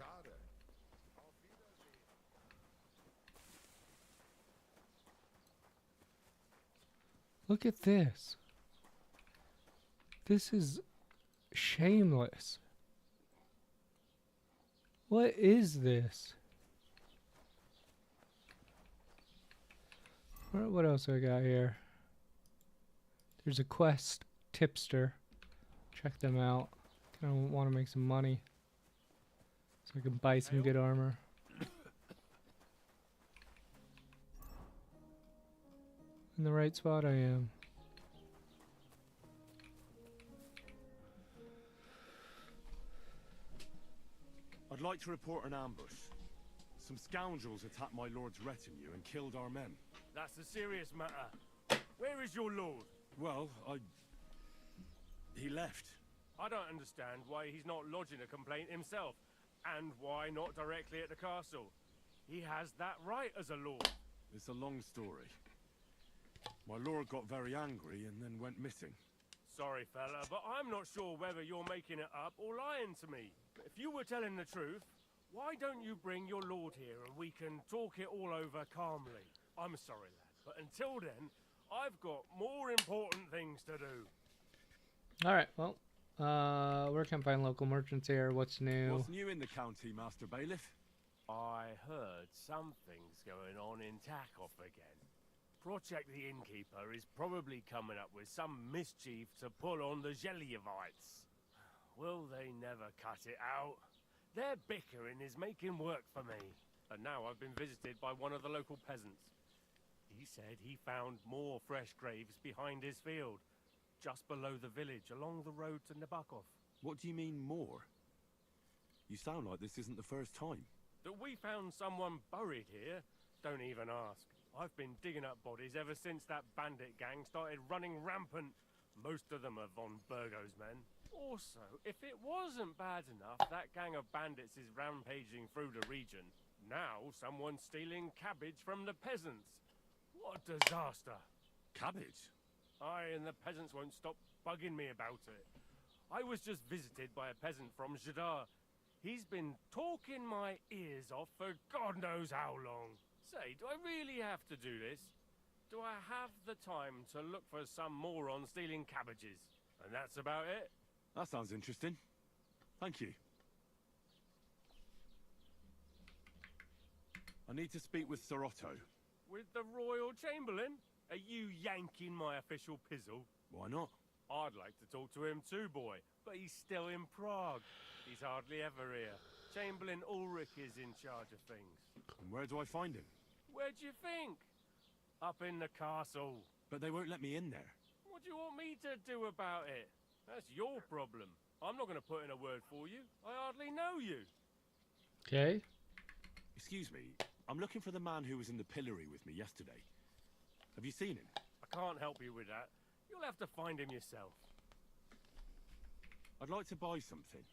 Look at this. This is shameless. What is this? What else I got here? There's a quest tipster. Check them out. Kind of want to make some money so I can buy some good armor. In the right spot I am. I'd like to report an ambush. Some scoundrels attacked my lord's retinue and killed our men. That's a serious matter. Where is your lord? Well, he left. I don't understand why he's not lodging a complaint himself, and why not directly at the castle. He has that right as a lord. It's a long story. My lord got very angry and then went missing. Sorry, fella, but I'm not sure whether you're making it up or lying to me. If you were telling the truth, Why don't you bring your lord here and we can talk it all over calmly? I'm sorry, lad, but until then, I've got more important things to do. Alright, well, where can I find local merchants here? What's new? What's new in the county, Master Bailiff? I heard something's going on in Takoff again. Project the Innkeeper is probably coming up with some mischief to pull on the Gelievites. Will they never cut it out? Their bickering is making work for me. And now I've been visited by one of the local peasants. He said he found more fresh graves behind his field, just below the village, along the road to Nabokov. What do you mean, more? You sound like this isn't the first time. That we found someone buried here? Don't even ask. I've been digging up bodies ever since that bandit gang started running rampant. Most of them are von Burgo's men. Also, if it wasn't bad enough that gang of bandits is rampaging through the region, now someone's stealing cabbage from the peasants. What a disaster. Cabbage? Aye, and the peasants won't stop bugging me about it. I was just visited by a peasant from Jadar. He's been talking my ears off for God knows how long. Say, do I really have to do this? Do I have the time to look for some moron stealing cabbages? And that's about it? That sounds interesting. Thank you. I need to speak with Sir Otto. With the Royal Chamberlain? Are you yanking my official pizzle? Why not? I'd like to talk to him too, boy, but he's still in Prague. He's hardly ever here. Chamberlain Ulrich is in charge of things. And where do I find him? Where do you think? Up in the castle. But they won't let me in there. What do you want me to do about it? That's your problem. I'm not going to put in a word for you. I hardly know you. Okay. Excuse me, I'm looking for the man who was in the pillory with me yesterday. Have you seen him? I can't help you with that. You'll have to find him yourself. I'd like to buy something.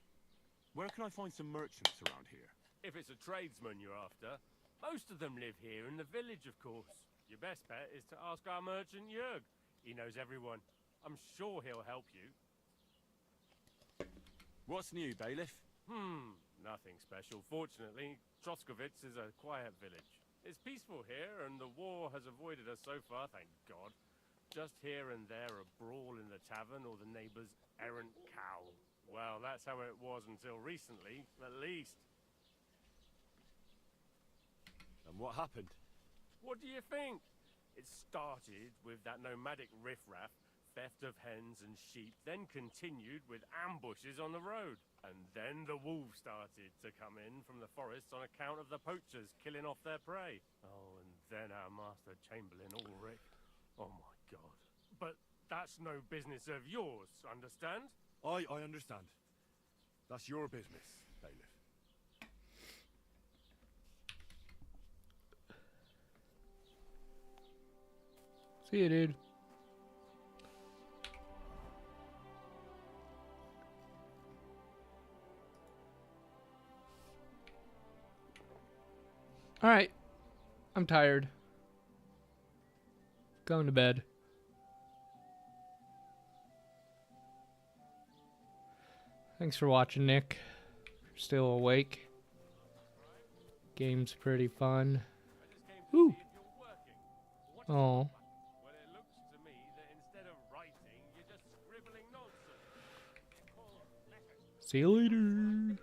Where can I find some merchants around here? If it's a tradesman you're after, most of them live here in the village, of course. Your best bet is to ask our merchant Jörg. He knows everyone. I'm sure he'll help you. What's new, Bailiff? Nothing special. Fortunately, Troskovitz is a quiet village. It's peaceful here, and the war has avoided us so far, thank God. Just here and there a brawl in the tavern or the neighbour's errant cow. Well, that's how it was until recently, at least. And what happened? What do you think? It started with that nomadic riffraff, theft of hens and sheep, then continued with ambushes on the road. And then the wolves started to come in from the forests on account of the poachers killing off their prey. Oh, and then our master Chamberlain Ulrich. Oh my God. But that's no business of yours, understand? I understand. That's your business, Bailiff. See you, dude. Alright. I'm tired. Going to bed. Thanks for watching, Nick. If you're still awake. Game's pretty fun. Woo! Oh. See you later.